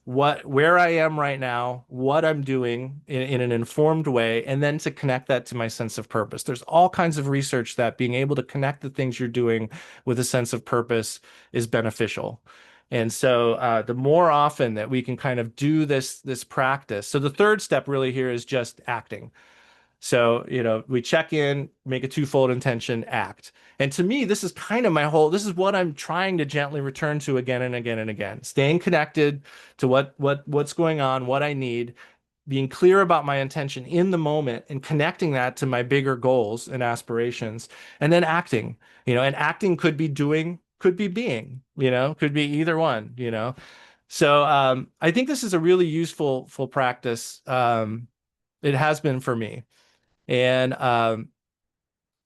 where I am right now, what I'm doing in an informed way, and then to connect that to my sense of purpose. There's all kinds of research that being able to connect the things you're doing with a sense of purpose is beneficial. And so the more often that we can kind of do this practice. So the third step really here is just acting. So, we check in, make a twofold intention, act. And to me, this is kind of this is what I'm trying to gently return to again and again and again, staying connected to what's going on, what I need, being clear about my intention in the moment and connecting that to my bigger goals and aspirations, and then acting. And acting could be doing could be being, could be either one. So I think this is a really useful full practice. It has been for me. And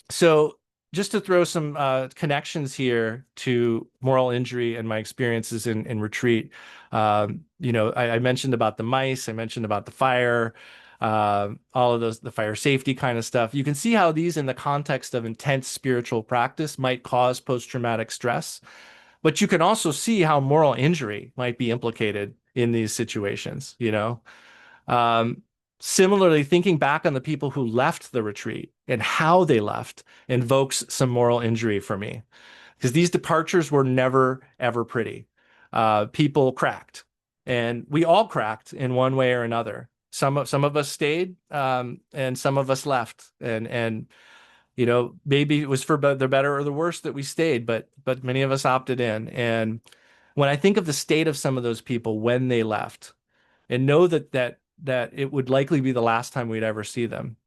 so just to throw some connections here to moral injury and my experiences in retreat, I mentioned about the mice, I mentioned about the fire, all of those, the fire safety kind of stuff. You can see how these in the context of intense spiritual practice might cause post-traumatic stress, but you can also see how moral injury might be implicated in these situations. Um, Similarly, thinking back on the people who left the retreat and how they left invokes some moral injury for me because these departures were never, ever pretty. People cracked, and we all cracked in one way or another. Some of us stayed, and some of us left, and maybe it was for the better or the worse that we stayed, but many of us opted in. And when I think of the state of some of those people when they left, and know that it would likely be the last time we'd ever see them.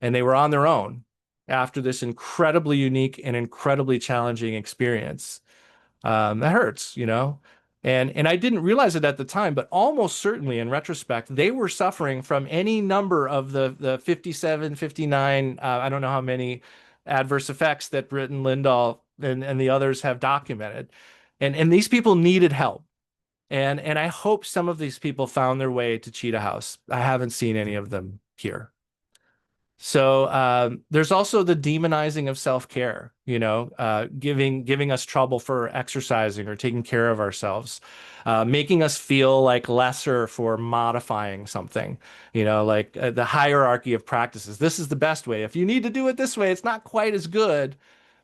And they were on their own after this incredibly unique and incredibly challenging experience. That hurts. And I didn't realize it at the time, but almost certainly in retrospect, they were suffering from any number of the 57, 59, I don't know how many adverse effects that Britt and Lindahl and the others have documented. And these people needed help. And I hope some of these people found their way to Cheetah House. I haven't seen any of them here. So there's also the demonizing of self-care, giving us trouble for exercising or taking care of ourselves, making us feel like lesser for modifying something, like the hierarchy of practices. This is the best way. If you need to do it this way, it's not quite as good.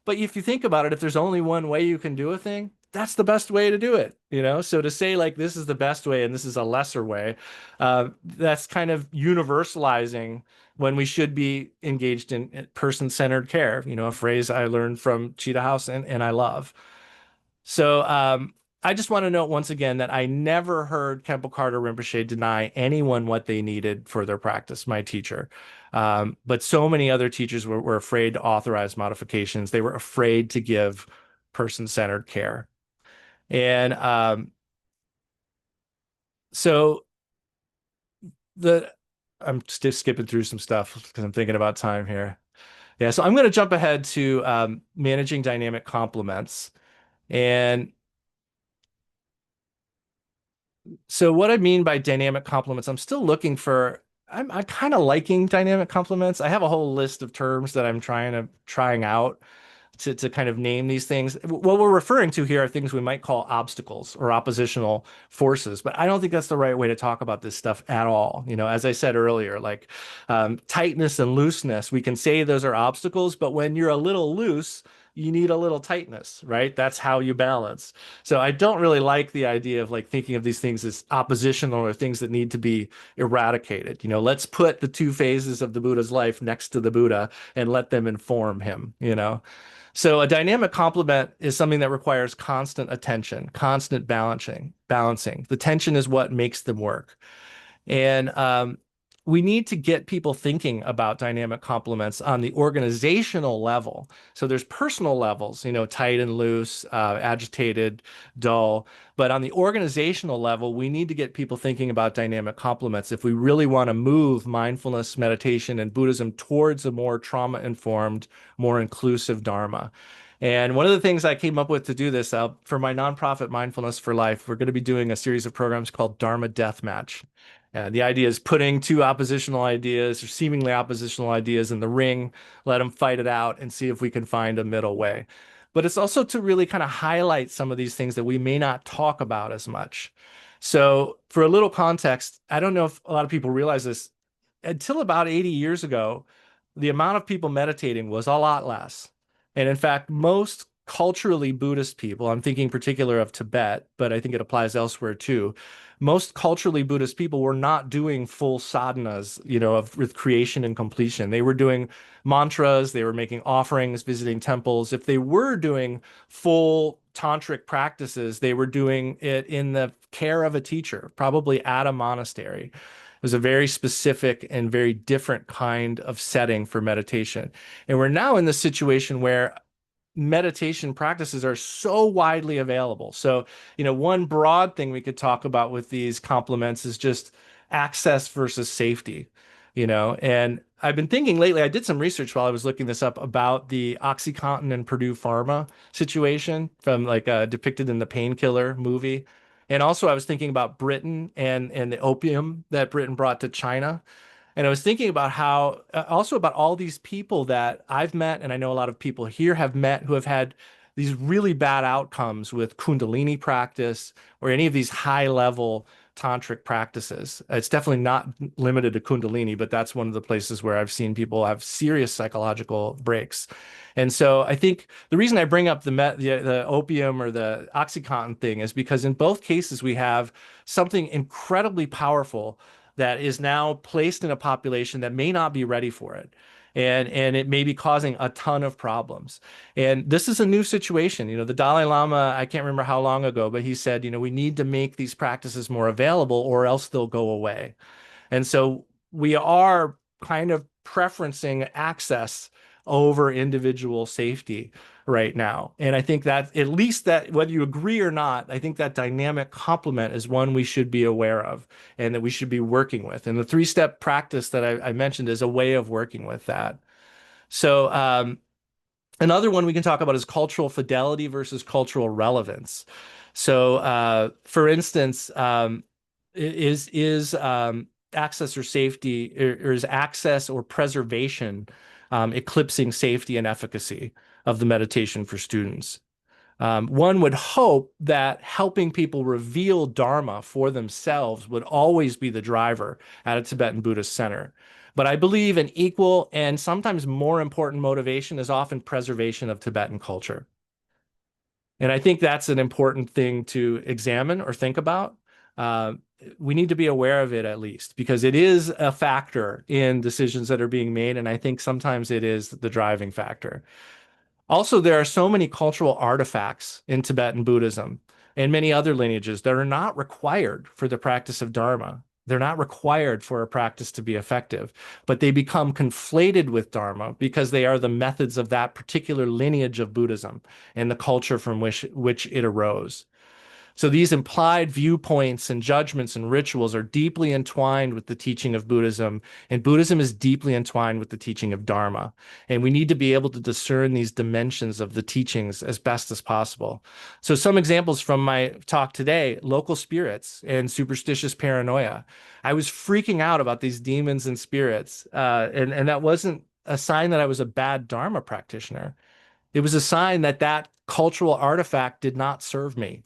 But if you think about it, if there's only one way you can do a thing, that's the best way to do it. So to say like this is the best way and this is a lesser way, that's kind of universalizing when we should be engaged in person-centered care, a phrase I learned from Cheetah House and I love. So I just want to note once again that I never heard Khenpo Karthar Rinpoche deny anyone what they needed for their practice, my teacher. But so many other teachers were afraid to authorize modifications. They were afraid to give person-centered care. And so the I'm still skipping through some stuff because I'm thinking about time here. Yeah, so I'm going to jump ahead to managing dynamic complements. And so what I mean by dynamic complements, I'm still looking for, I'm kind of liking dynamic complements. I have a whole list of terms that I'm trying out to kind of name these things. What we're referring to here are things we might call obstacles or oppositional forces, but I don't think that's the right way to talk about this stuff at all. As I said earlier, like tightness and looseness, we can say those are obstacles, but when you're a little loose, you need a little tightness, right? That's how you balance. So I don't really like the idea of like thinking of these things as oppositional or things that need to be eradicated. Let's put the two phases of the Buddha's life next to the Buddha and let them inform him. So a dynamic complement is something that requires constant attention, constant balancing. The tension is what makes them work. And we need to get people thinking about dynamic complements on the organizational level. So there's personal levels, tight and loose, agitated, dull. But on the organizational level, we need to get people thinking about dynamic complements if we really want to move mindfulness, meditation, and Buddhism towards a more trauma-informed, more inclusive Dharma. And one of the things I came up with to do this for my nonprofit Mindfulness for Life, we're going to be doing a series of programs called Dharma Deathmatch. And the idea is putting two oppositional ideas or seemingly oppositional ideas in the ring, let them fight it out and see if we can find a middle way. But it's also to really kind of highlight some of these things that we may not talk about as much. So for a little context, I don't know if a lot of people realize this. Until about 80 years ago, the amount of people meditating was a lot less. And in fact, most culturally Buddhist people, I'm thinking particular of Tibet, but I think it applies elsewhere too. Most culturally Buddhist people were not doing full sadhanas, with creation and completion. They were doing mantras, they were making offerings, visiting temples. If they were doing full tantric practices, they were doing it in the care of a teacher, probably at a monastery. It was a very specific and very different kind of setting for meditation. And we're now in the situation where meditation practices are so widely available. So, one broad thing we could talk about with these complements is just access versus safety, and I've been thinking lately, I did some research while I was looking this up about the OxyContin and Purdue Pharma situation from like depicted in the Painkiller movie. And also I was thinking about Britain and the opium that Britain brought to China. And I was thinking about how, also about all these people that I've met, and I know a lot of people here have met who have had these really bad outcomes with Kundalini practice or any of these high level tantric practices. It's definitely not limited to Kundalini, but that's one of the places where I've seen people have serious psychological breaks. And so I think the reason I bring up the opium or the OxyContin thing is because in both cases we have something incredibly powerful that is now placed in a population that may not be ready for it. And it may be causing a ton of problems. And this is a new situation. The Dalai Lama, I can't remember how long ago, but he said, we need to make these practices more available or else they'll go away. And so we are kind of preferencing access over individual safety right now. And I think that at least that, whether you agree or not, I think that dynamic complement is one we should be aware of and that we should be working with. And the three-step practice that I mentioned is a way of working with that. So, another one we can talk about is cultural fidelity versus cultural relevance. So, for instance, access or safety, or is access or preservation eclipsing safety and efficacy of the meditation for students? One would hope that helping people reveal Dharma for themselves would always be the driver at a Tibetan Buddhist center. But I believe an equal and sometimes more important motivation is often preservation of Tibetan culture. And I think that's an important thing to examine or think about. Uh, we need to be aware of it at least because it is a factor in decisions that are being made. And I think sometimes it is the driving factor. Also, there are so many cultural artifacts in Tibetan Buddhism and many other lineages that are not required for the practice of Dharma. They're not required for a practice to be effective, but they become conflated with Dharma because they are the methods of that particular lineage of Buddhism and the culture from which it arose. So these implied viewpoints and judgments and rituals are deeply entwined with the teaching of Buddhism, and Buddhism is deeply entwined with the teaching of Dharma. And we need to be able to discern these dimensions of the teachings as best as possible. So some examples from my talk today, local spirits and superstitious paranoia. I was freaking out about these demons and spirits, and that wasn't a sign that I was a bad Dharma practitioner. It was a sign that that cultural artifact did not serve me.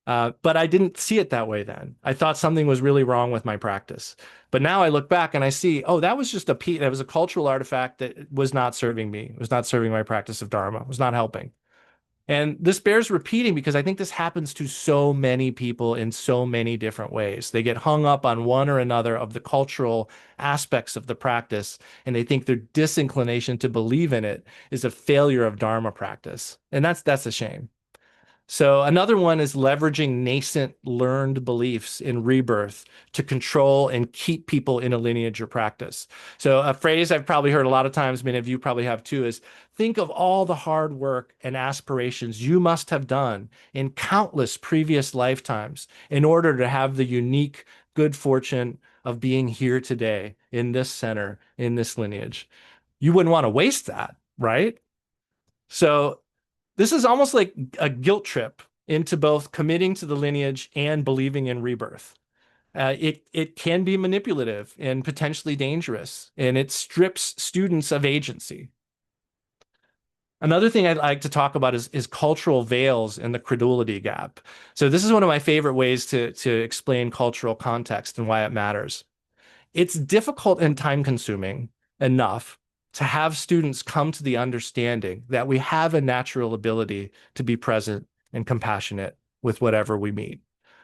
But I didn't see it that way then. I thought something was really wrong with my practice. But now I look back and I see, oh, that was just that was a cultural artifact that was not serving me, was not serving my practice of Dharma, was not helping. And this bears repeating because I think this happens to so many people in so many different ways. They get hung up on one or another of the cultural aspects of the practice, and they think their disinclination to believe in it is a failure of Dharma practice. And that's a shame. So another one is leveraging nascent learned beliefs in rebirth to control and keep people in a lineage or practice. So a phrase I've probably heard a lot of times, many of you probably have too, is think of all the hard work and aspirations you must have done in countless previous lifetimes in order to have the unique good fortune of being here today in this center, in this lineage. You wouldn't want to waste that, right? So this is almost like a guilt trip into both committing to the lineage and believing in rebirth. It can be manipulative and potentially dangerous, and it strips students of agency. Another thing I'd like to talk about is cultural veils and the credulity gap. So this is one of my favorite ways to explain cultural context and why it matters. It's difficult and time consuming enough to have students come to the understanding that we have a natural ability to be present and compassionate with whatever we meet.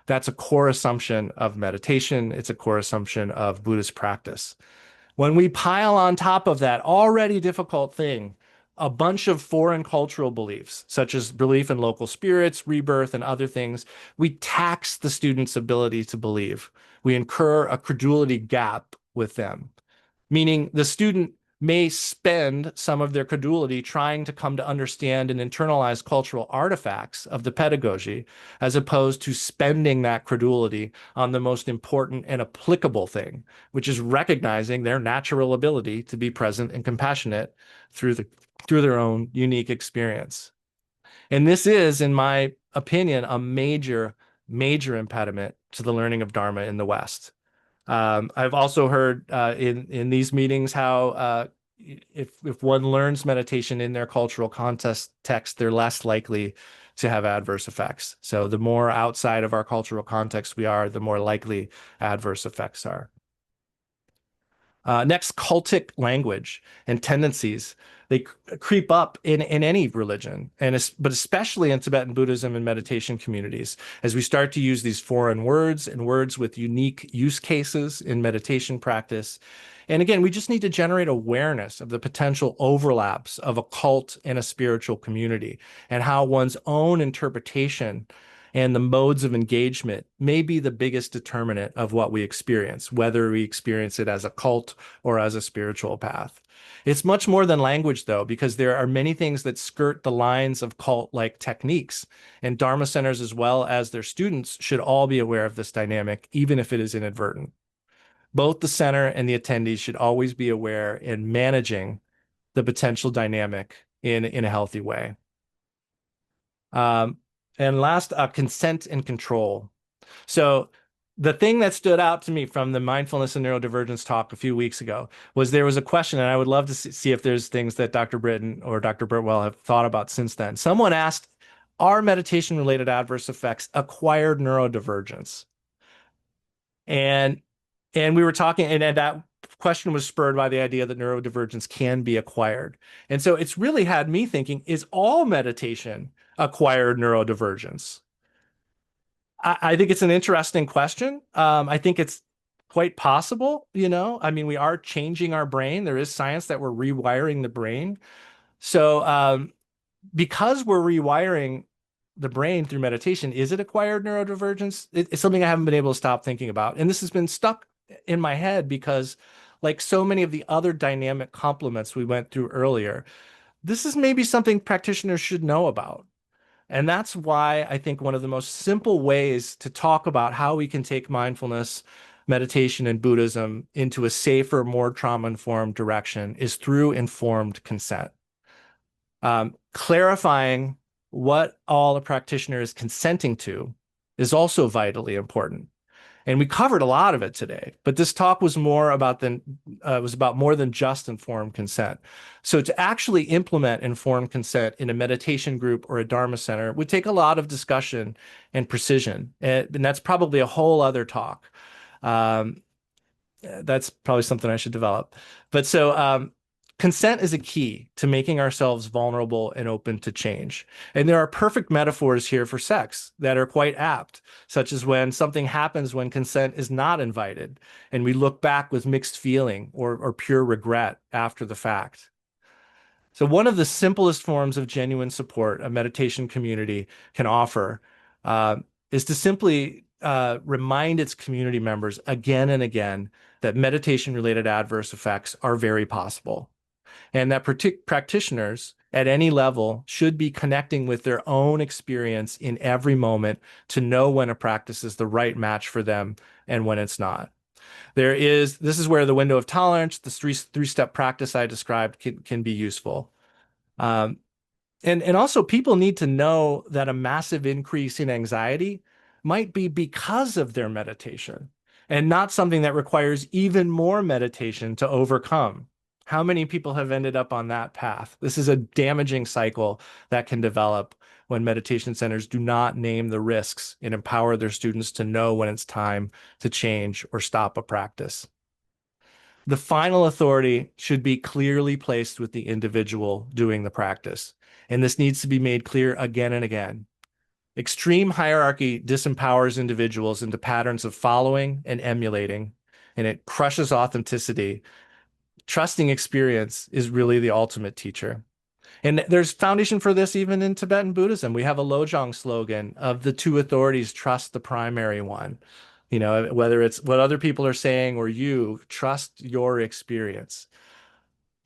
That's a core assumption of meditation. It's a core assumption of Buddhist practice. When we pile on top of that already difficult thing, a bunch of foreign cultural beliefs, such as belief in local spirits, rebirth, and other things, we tax the student's ability to believe. We incur a credulity gap with them, meaning the student may spend some of their credulity trying to come to understand and internalize cultural artifacts of the pedagogy, as opposed to spending that credulity on the most important and applicable thing, which is recognizing their natural ability to be present and compassionate through their own unique experience. And this is, in my opinion, a major impediment to the learning of Dharma in the West. I've also heard in these meetings how if one learns meditation in their cultural context, they're less likely to have adverse effects. So the more outside of our cultural context we are, the more likely adverse effects are. Next, cultic language and tendencies. They creep up in any religion, but especially in Tibetan Buddhism and meditation communities, as we start to use these foreign words and words with unique use cases in meditation practice. And again, we just need to generate awareness of the potential overlaps of a cult and a spiritual community, and how one's own interpretation and the modes of engagement may be the biggest determinant of what we experience, whether we experience it as a cult or as a spiritual path. It's much more than language, though, because there are many things that skirt the lines of cult-like techniques. And Dharma centers, as well as their students, should all be aware of this dynamic, even if it is inadvertent. Both the center and the attendees should always be aware in managing the potential dynamic in a healthy way. Um, and last, consent and control. So the thing that stood out to me from the mindfulness and neurodivergence talk a few weeks ago was there was a question, and I would love to see if there's things that Dr. Britton or Dr. Birtwell have thought about since then. Someone asked, are meditation-related adverse effects acquired neurodivergence? And we were talking, and that question was spurred by the idea that neurodivergence can be acquired. And so it's really had me thinking, is all meditation acquired neurodivergence? I think it's an interesting question. I think it's quite possible, you know. I mean, we are changing our brain. There is science that we're rewiring the brain. So, because we're rewiring the brain through meditation, is it acquired neurodivergence? It's something I haven't been able to stop thinking about. And this has been stuck in my head because, like so many of the other dynamic complements we went through earlier, this is maybe something practitioners should know about. And that's why I think one of the most simple ways to talk about how we can take mindfulness, meditation, and Buddhism into a safer, more trauma-informed direction is through informed consent. Clarifying what all a practitioner is consenting to is also vitally important. And we covered a lot of it today, but this talk was more about more than just informed consent. So to actually implement informed consent in a meditation group or a Dharma center would take a lot of discussion and precision, and that's probably a whole other talk. Um, that's probably something I should develop. But so consent is a key to making ourselves vulnerable and open to change. And there are perfect metaphors here for sex that are quite apt, such as when something happens when consent is not invited, and we look back with mixed feeling or pure regret after the fact. So one of the simplest forms of genuine support a meditation community can offer uh, is to simply remind its community members again and again that meditation-related adverse effects are very possible, and that practitioners at any level should be connecting with their own experience in every moment to know when a practice is the right match for them and when it's not. This is where the window of tolerance, the three-step practice I described can be useful. Um, and also people need to know that a massive increase in anxiety might be because of their meditation and not something that requires even more meditation to overcome. How many people have ended up on that path? This is a damaging cycle that can develop when meditation centers do not name the risks and empower their students to know when it's time to change or stop a practice. The final authority should be clearly placed with the individual doing the practice. And this needs to be made clear again and again. Extreme hierarchy disempowers individuals into patterns of following and emulating, and it crushes authenticity. Trusting experience is really the ultimate teacher. And there's foundation for this even in Tibetan Buddhism. We have a Lojong slogan of the two authorities, trust the primary one. You know, whether it's what other people are saying or you, trust your experience.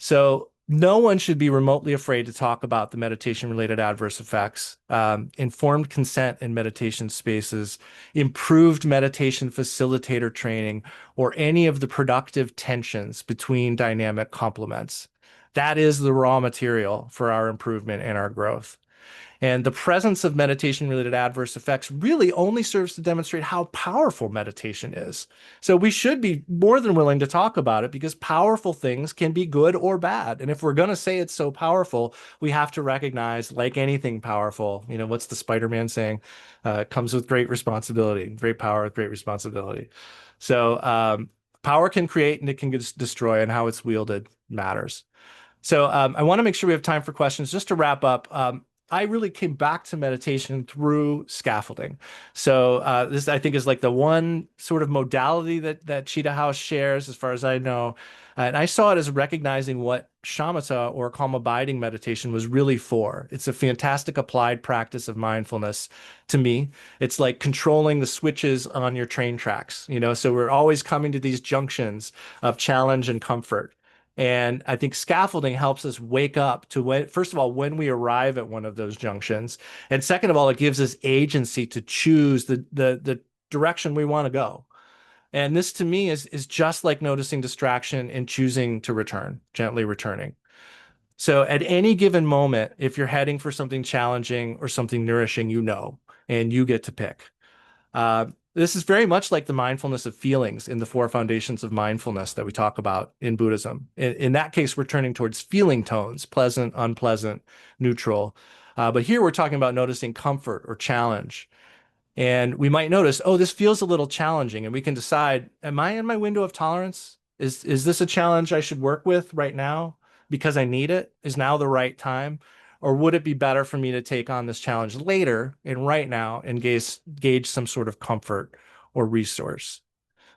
So no one should be remotely afraid to talk about the meditation-related adverse effects, informed consent in meditation spaces, improved meditation facilitator training, or any of the productive tensions between dynamic complements. That is the raw material for our improvement and our growth. And the presence of meditation-related adverse effects really only serves to demonstrate how powerful meditation is. So we should be more than willing to talk about it because powerful things can be good or bad. And if we're going to say it's so powerful, we have to recognize, like anything powerful, what's the Spider-Man saying? It comes with great responsibility, great power with great responsibility. So power can create and it can destroy, and how it's wielded matters. So I want to make sure we have time for questions. Just to wrap up, I really came back to meditation through scaffolding. So this, I think, is like the one sort of modality that Cheetah House shares, as far as I know. And I saw it as recognizing what shamatha, or calm abiding meditation, was really for. It's a fantastic applied practice of mindfulness to me. It's like controlling the switches on your train tracks, so we're always coming to these junctions of challenge and comfort. And I think scaffolding helps us wake up to when, first of all, when we arrive at one of those junctions. And second of all, it gives us agency to choose the direction we want to go. And this to me is just like noticing distraction and choosing to return, gently returning. So at any given moment, if you're heading for something challenging or something nourishing, and you get to pick. This is very much like the mindfulness of feelings in the four foundations of mindfulness that we talk about in Buddhism. In that case, we're turning towards feeling tones: pleasant, unpleasant, neutral. But here we're talking about noticing comfort or challenge. And we might notice, oh, this feels a little challenging. And we can decide, am I in my window of tolerance? Is this a challenge I should work with right now because I need it? Is now the right time? Or would it be better for me to take on this challenge later and right now and gauge some sort of comfort or resource?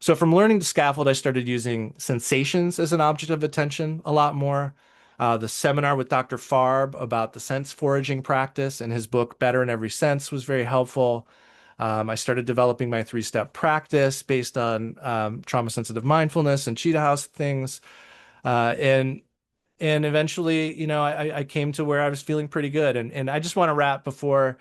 So from learning to scaffold, I started using sensations as an object of attention a lot more. The seminar with Dr. Farb about the sense foraging practice and his book, Better in Every Sense, was very helpful. I started developing my three-step practice based on trauma-sensitive mindfulness and Cheetah House things. Uh, and and eventually, I came to where I was feeling pretty good. And I just want to wrap before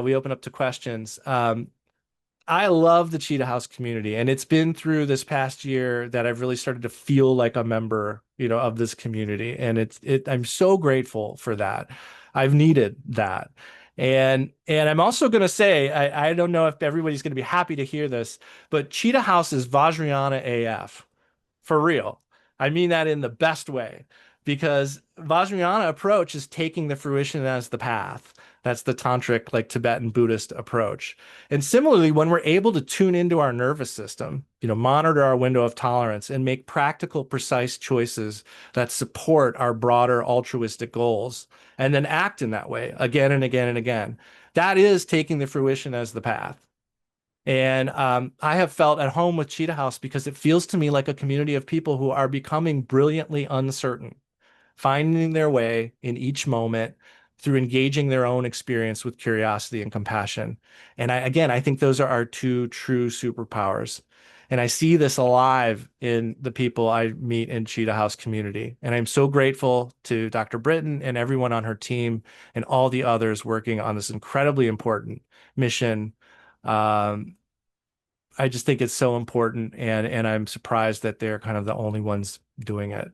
we open up to questions. I love the Cheetah House community, and it's been through this past year that I've really started to feel like a member, of this community, and I'm so grateful for that. I've needed that. And I'm also going to say, I don't know if everybody's going to be happy to hear this, but Cheetah House is Vajrayana AF. For real. I mean that in the best way, because Vajrayana approach is taking the fruition as the path. That's the tantric, like Tibetan Buddhist approach. And similarly, when we're able to tune into our nervous system, monitor our window of tolerance and make practical, precise choices that support our broader altruistic goals, and then act in that way again and again and again, that is taking the fruition as the path. And I have felt at home with Cheetah House because it feels to me like a community of people who are becoming brilliantly uncertain, finding their way in each moment through engaging their own experience with curiosity and compassion. And I think those are our two true superpowers. And I see this alive in the people I meet in Cheetah House community. And I'm so grateful to Dr. Britton and everyone on her team and all the others working on this incredibly important mission. Um, I just think it's so important, and I'm surprised that they're kind of the only ones doing it.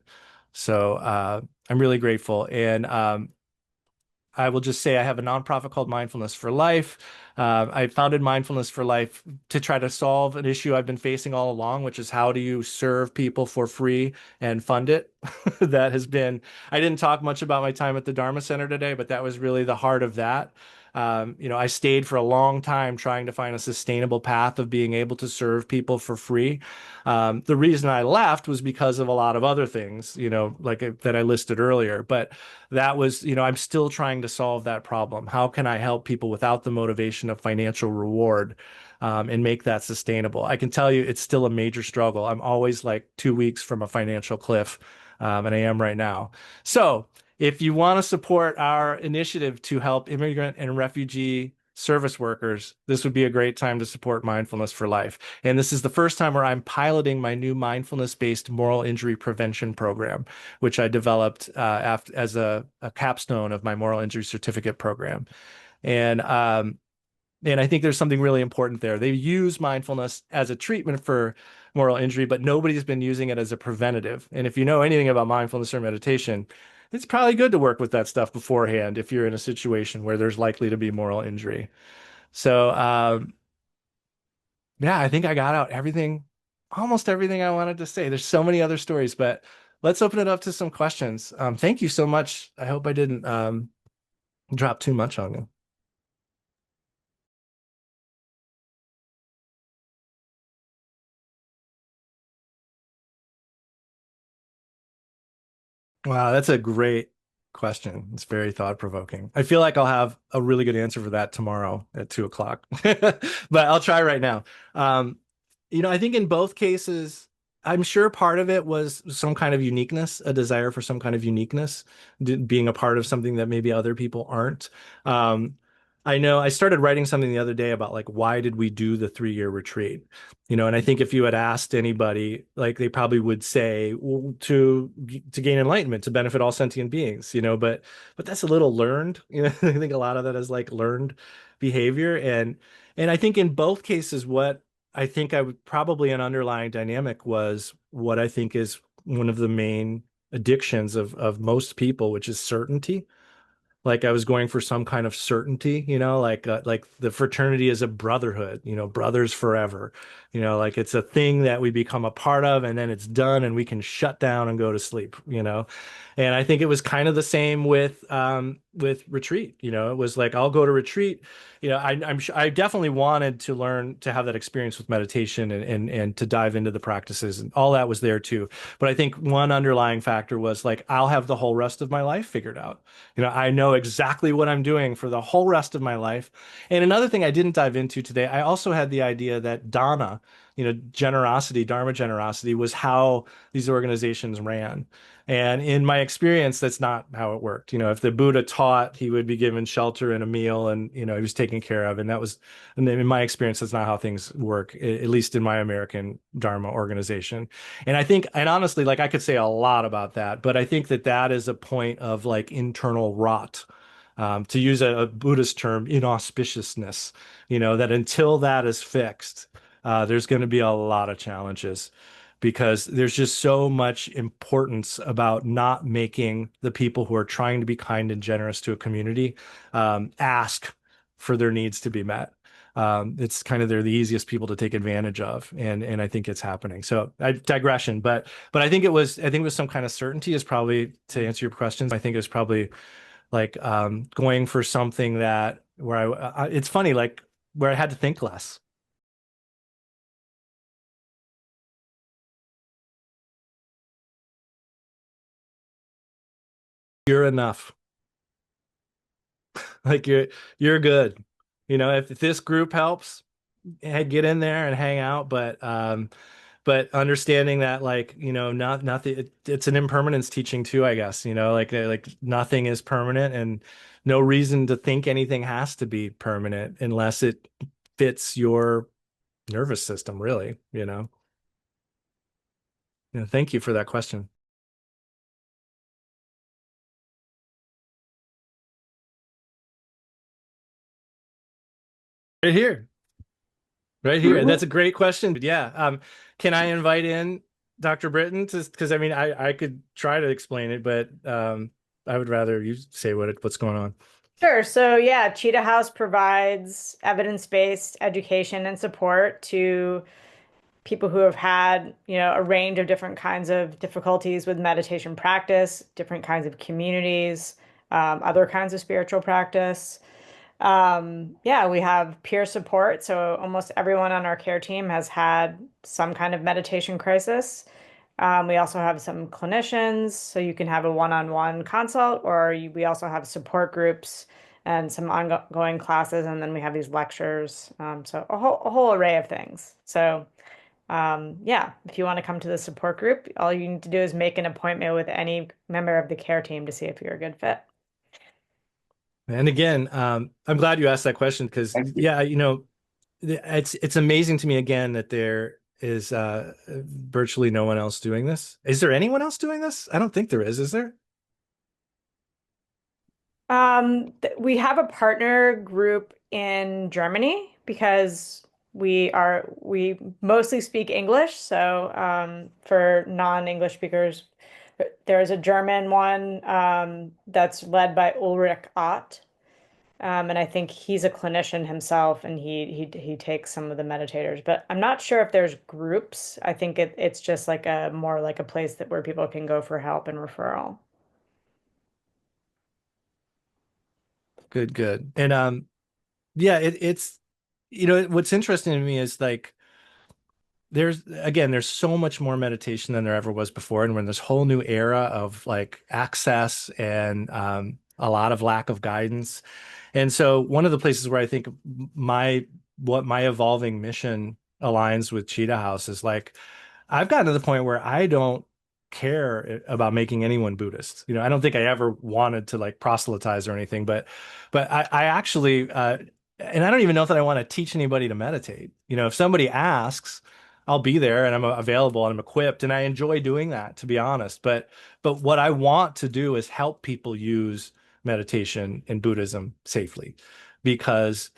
So I'm really grateful. And I will just say I have a nonprofit called Mindfulness for Life. I founded Mindfulness for Life to try to solve an issue I've been facing all along, which is how do you serve people for free and fund it? That has been, I didn't talk much about my time at the Dharma Center today, but that was really the heart of that. I stayed for a long time trying to find a sustainable path of being able to serve people for free. The reason I left was because of a lot of other things, like that I listed earlier. But that was, I'm still trying to solve that problem. How can I help people without the motivation of financial reward, and make that sustainable? I can tell you it's still a major struggle. I'm always like 2 weeks from a financial cliff, and I am right now. So if you want to support our initiative to help immigrant and refugee service workers, this would be a great time to support mindfulness for life. And this is the first time where I'm piloting my new mindfulness-based moral injury prevention program, which I developed as a capstone of my moral injury certificate program. And and I think there's something really important there. They use mindfulness as a treatment for moral injury, but nobody's been using it as a preventative. And if you know anything about mindfulness or meditation, it's probably good to work with that stuff beforehand if you're in a situation where there's likely to be moral injury. So, yeah, I think I got out everything, almost everything I wanted to say. There's so many other stories, but let's open it up to some questions. Thank you so much. I hope I didn't drop too much on you. Wow, that's a great question. It's very thought-provoking. I feel like I'll have a really good answer for that tomorrow at 2 o'clock, but I'll try right now. Um, I think in both cases, I'm sure part of it was some kind of uniqueness, a desire for some kind of uniqueness, being a part of something that maybe other people aren't. Um, I know I started writing something the other day about like why did we do the 3-year retreat? And I think if you had asked anybody, like they probably would say, well, to gain enlightenment, to benefit all sentient beings, but that's a little learned. I think a lot of that is like learned behavior, and I think in both cases, what I think I would probably an underlying dynamic was what I think is one of the main addictions of most people, which is certainty. Like I was going for some kind of certainty, like the fraternity is a brotherhood, brothers forever, like it's a thing that we become a part of and then it's done and we can shut down and go to sleep. And I think it was kind of the same with retreat. It was like I'll go to retreat. I definitely wanted to learn to have that experience with meditation and to dive into the practices and all that was there too. But I think one underlying factor was like I'll have the whole rest of my life figured out. I know exactly what I'm doing for the whole rest of my life. And another thing I didn't dive into today, I also had the idea that dana, generosity, dharma generosity was how these organizations ran. And in my experience, that's not how it worked. If the Buddha taught, he would be given shelter and a meal and, he was taken care of. And then in my experience, that's not how things work, at least in my American Dharma organization. And I think, and honestly, like I could say a lot about that, but I think that that is a point of like internal rot. To use a Buddhist term, inauspiciousness, that until that is fixed, there's going to be a lot of challenges because there's just so much importance about not making the people who are trying to be kind and generous to a community ask for their needs to be met. It's kind of they're the easiest people to take advantage of, and I think it's happening. So I digression, but I think it was some kind of certainty is probably to answer your questions. I think it was probably like going for something that where it's funny like where I had to think less. You're enough. Like you're good. If this group helps, get in there and hang out, but understanding that like not nothing it's an impermanence teaching too, I guess, like nothing is permanent and no reason to think anything has to be permanent unless it fits your nervous system really. Thank you for that question. Right here. Right here. That's a great question. But yeah. Can I invite in Dr. Britton to because I mean I could try to explain it, but I would rather you say what's going on. Sure. So, yeah, Cheetah House provides evidence-based education and support to people who have had, a range of different kinds of difficulties with meditation practice, different kinds of communities, other kinds of spiritual practice. Yeah, we have peer support. So almost everyone on our care team has had some kind of meditation crisis. We also have some clinicians, so you can have a one-on-one consult, or we also have support groups and some ongoing classes, and then we have these lectures. So a whole array of things. So yeah, if you want to come to the support group, all you need to do is make an appointment with any member of the care team to see if you're a good fit. And again, I'm glad you asked that question because Thank you. yeah, it's amazing to me again that there is virtually no one else doing this. Is there anyone else doing this? I don't think there is there? We have a partner group in Germany because we mostly speak English. So for non-English speakers, there's a German one that's led by Ulrich Ott. And I think he's a clinician himself, and he takes some of the meditators. But I'm not sure if there's groups. I think it's just like a more like a place that where people can go for help and referral. Good, good. And yeah, it's what's interesting to me is like there's so much more meditation than there ever was before, and we're in this whole new era of like access and a lot of lack of guidance. And so one of the places where I think my evolving mission aligns with Cheetah House is like I've gotten to the point where I don't care about making anyone Buddhist. I don't think I ever wanted to like proselytize or anything, but I actually and I don't even know that I want to teach anybody to meditate. If somebody asks, I'll be there and I'm available and I'm equipped and I enjoy doing that, to be honest. But what I want to do is help people use meditation and Buddhism safely because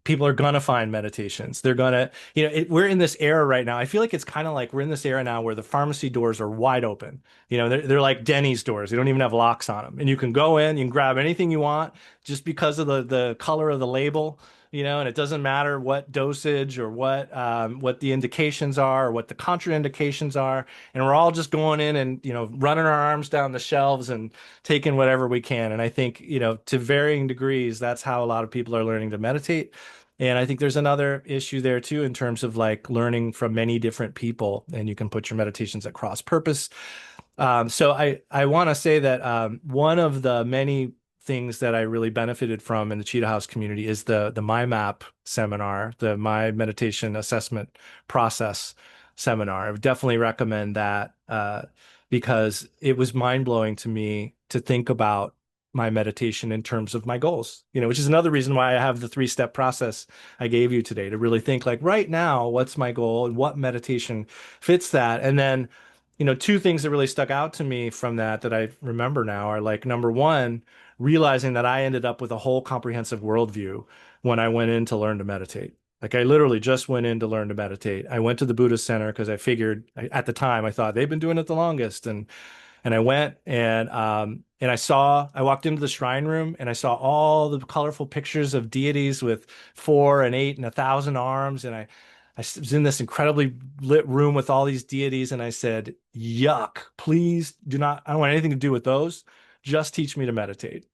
people are gonna find meditations. They're gonna, we're in this era right now. I feel like it's kind of like we're in this era now where the pharmacy doors are wide open. They're like Denny's doors. They don't even have locks on them, and you can go in, you can grab anything you want just because of the color of the label. And it doesn't matter what dosage or what the indications are or what the contraindications are, and we're all just going in and running our arms down the shelves and taking whatever we can. And I think to varying degrees, that's how a lot of people are learning to meditate. And I think there's another issue there too in terms of like learning from many different people, and you can put your meditations at cross purpose. So I want to say that one of the many things that I really benefited from in the Cheetah House community is the MyMap seminar, the My Meditation Assessment Process seminar. I would definitely recommend that because it was mind blowing to me to think about my meditation in terms of my goals, which is another reason why I have the three-step process I gave you today to really think like right now, what's my goal and what meditation fits that. And then two things that really stuck out to me from that I remember now are like number one, realizing that I ended up with a whole comprehensive worldview when I went in to learn to meditate. Like I literally just went in to learn to meditate. I went to the Buddhist center because I figured at the time I thought they've been doing it the longest, and I went and I walked into the shrine room and I saw all the colorful pictures of deities with 4 and 8 and 1,000 arms. And I was in this incredibly lit room with all these deities. And I said, yuck, please do not, I don't want anything to do with those. Just teach me to meditate.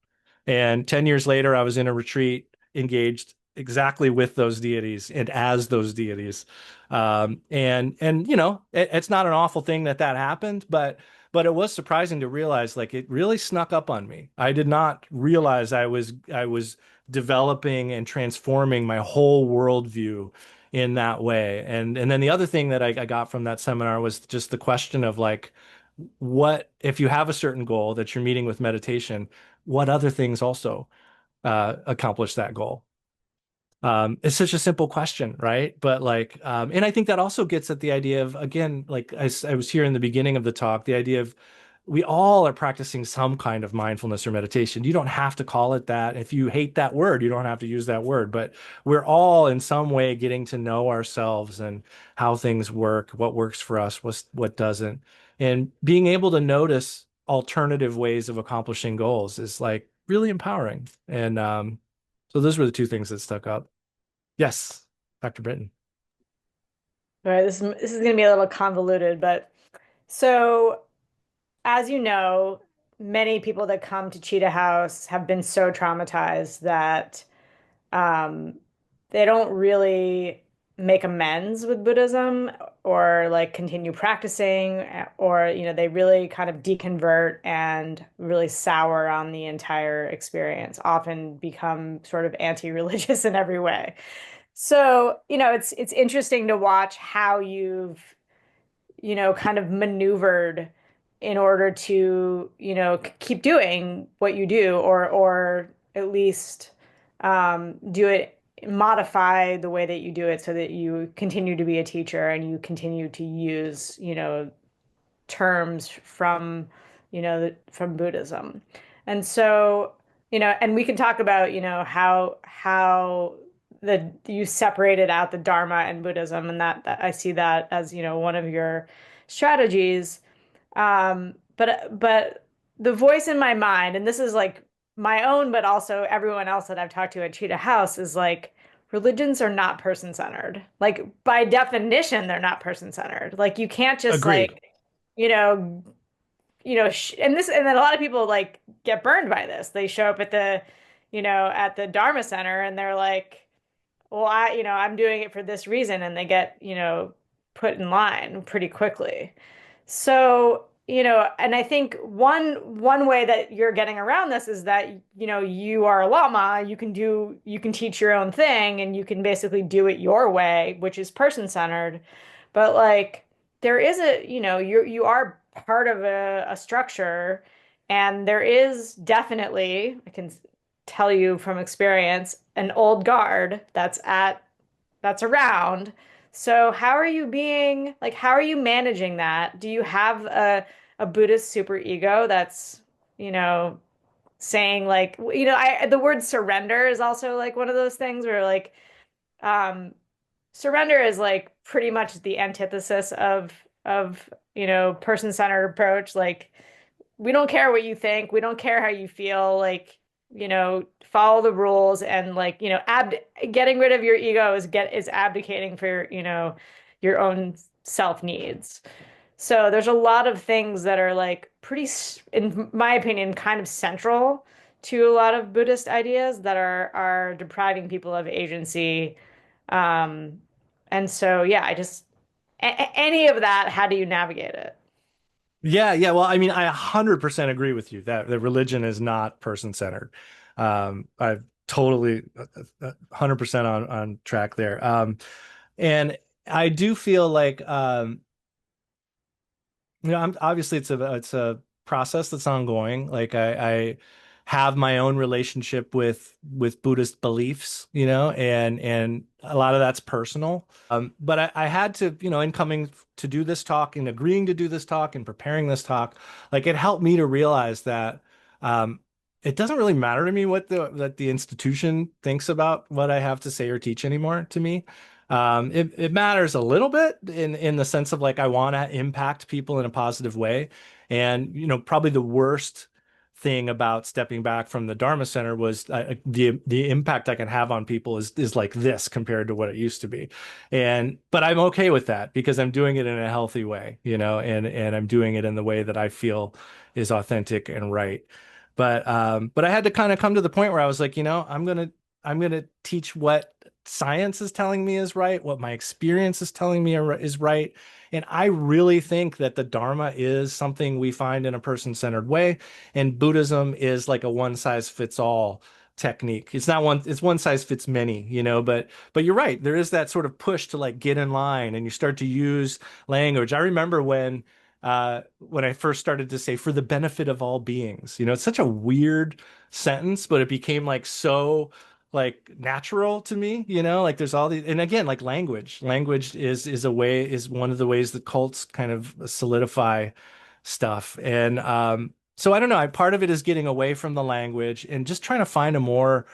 And 10 years later, I was in a retreat engaged exactly with those deities and as those deities. And it's not an awful thing that happened, but it was surprising to realize like it really snuck up on me. I did not realize I was developing and transforming my whole worldview in that way. And then the other thing that I got from that seminar was just the question of like, what if you have a certain goal that you're meeting with meditation, what other things also accomplish that goal? It's such a simple question, right? But like, and I think that also gets at the idea of, again, like I was here in the beginning of the talk, the idea of we all are practicing some kind of mindfulness or meditation. You don't have to call it that. If you hate that word, you don't have to use that word, but we're all in some way getting to know ourselves and how things work, what works for us, what doesn't. And being able to notice alternative ways of accomplishing goals is like really empowering. And so those were the two things that stuck up. Yes, Dr. Britton. All right, this is going to be a little convoluted, but so as you know, many people that come to Cheetah House have been so traumatized that um, they don't really make amends with Buddhism or like continue practicing, or they really kind of deconvert and really sour on the entire experience, often become sort of anti-religious in every way. So, it's interesting to watch how you've kind of maneuvered in order to, keep doing what you do, or at least do it, modify the way that you do it so that you continue to be a teacher and you continue to use, terms from, from Buddhism. And so, and we can talk about, how the you separated out the Dharma and Buddhism, and that I see that as, one of your strategies. But the voice in my mind, and this is like my own, but also everyone else that I've talked to at Cheetah House, is like religions are not person-centered. Like by definition, they're not person-centered. Like you can't just Agreed. like, you know, and then a lot of people like get burned by this. They show up at the, at the Dharma Center and they're like, well, I'm doing it for this reason, and they get, put in line pretty quickly. So, and I think one way that you're getting around this is that, you are a Lama, you can teach your own thing and you can basically do it your way, which is person-centered. But like there is you are part of a structure, and there is definitely, I can tell you from experience, an old guard that's around. So how are you managing that? Do you have a Buddhist superego that's, you know, saying like, the word surrender is also like one of those things where like um surrender is like pretty much the antithesis of, person-centered approach. Like we don't care what you think. We don't care how you feel. Like, follow the rules, and like, getting rid of your ego is abdicating for, your own self needs. So there's a lot of things that are like in my opinion, kind of central to a lot of Buddhist ideas that are depriving people of agency. Um, and so yeah, any of that, how do you navigate it? Yeah, yeah. Well, I mean, I 100% agree with you that the religion is not person-centered. I've totally 100% on track there. And I do feel like obviously it's a process that's ongoing. Like I have my own relationship with Buddhist beliefs, and a lot of that's personal. But I had to, in coming to do this talk and agreeing to do this talk and preparing this talk, like it helped me to realize that um, it doesn't really matter to me what the institution thinks about what I have to say or teach anymore to me. It matters a little bit in the sense of like I want to impact people in a positive way. And probably the worst thing about stepping back from the Dharma Center was the impact I can have on people is like this compared to what it used to be. But I'm okay with that because I'm doing it in a healthy way, and I'm doing it in the way that I feel is authentic and right. But I had to kind of come to the point where I was like, I'm gonna teach what science is telling me is right, what my experience is telling me is right. And I really think that the Dharma is something we find in a person-centered way, and Buddhism is like a one size fits all technique. It's not one, it's one size fits many, but you're right. There is that sort of push to like get in line and you start to use language. I remember when I first started to say for the benefit of all beings. It's such a weird sentence, but it became like so like natural to me, like there's all these, and again, like language is one of the ways that cults kind of solidify stuff. And so I don't know, part of it is getting away from the language and just trying to find a more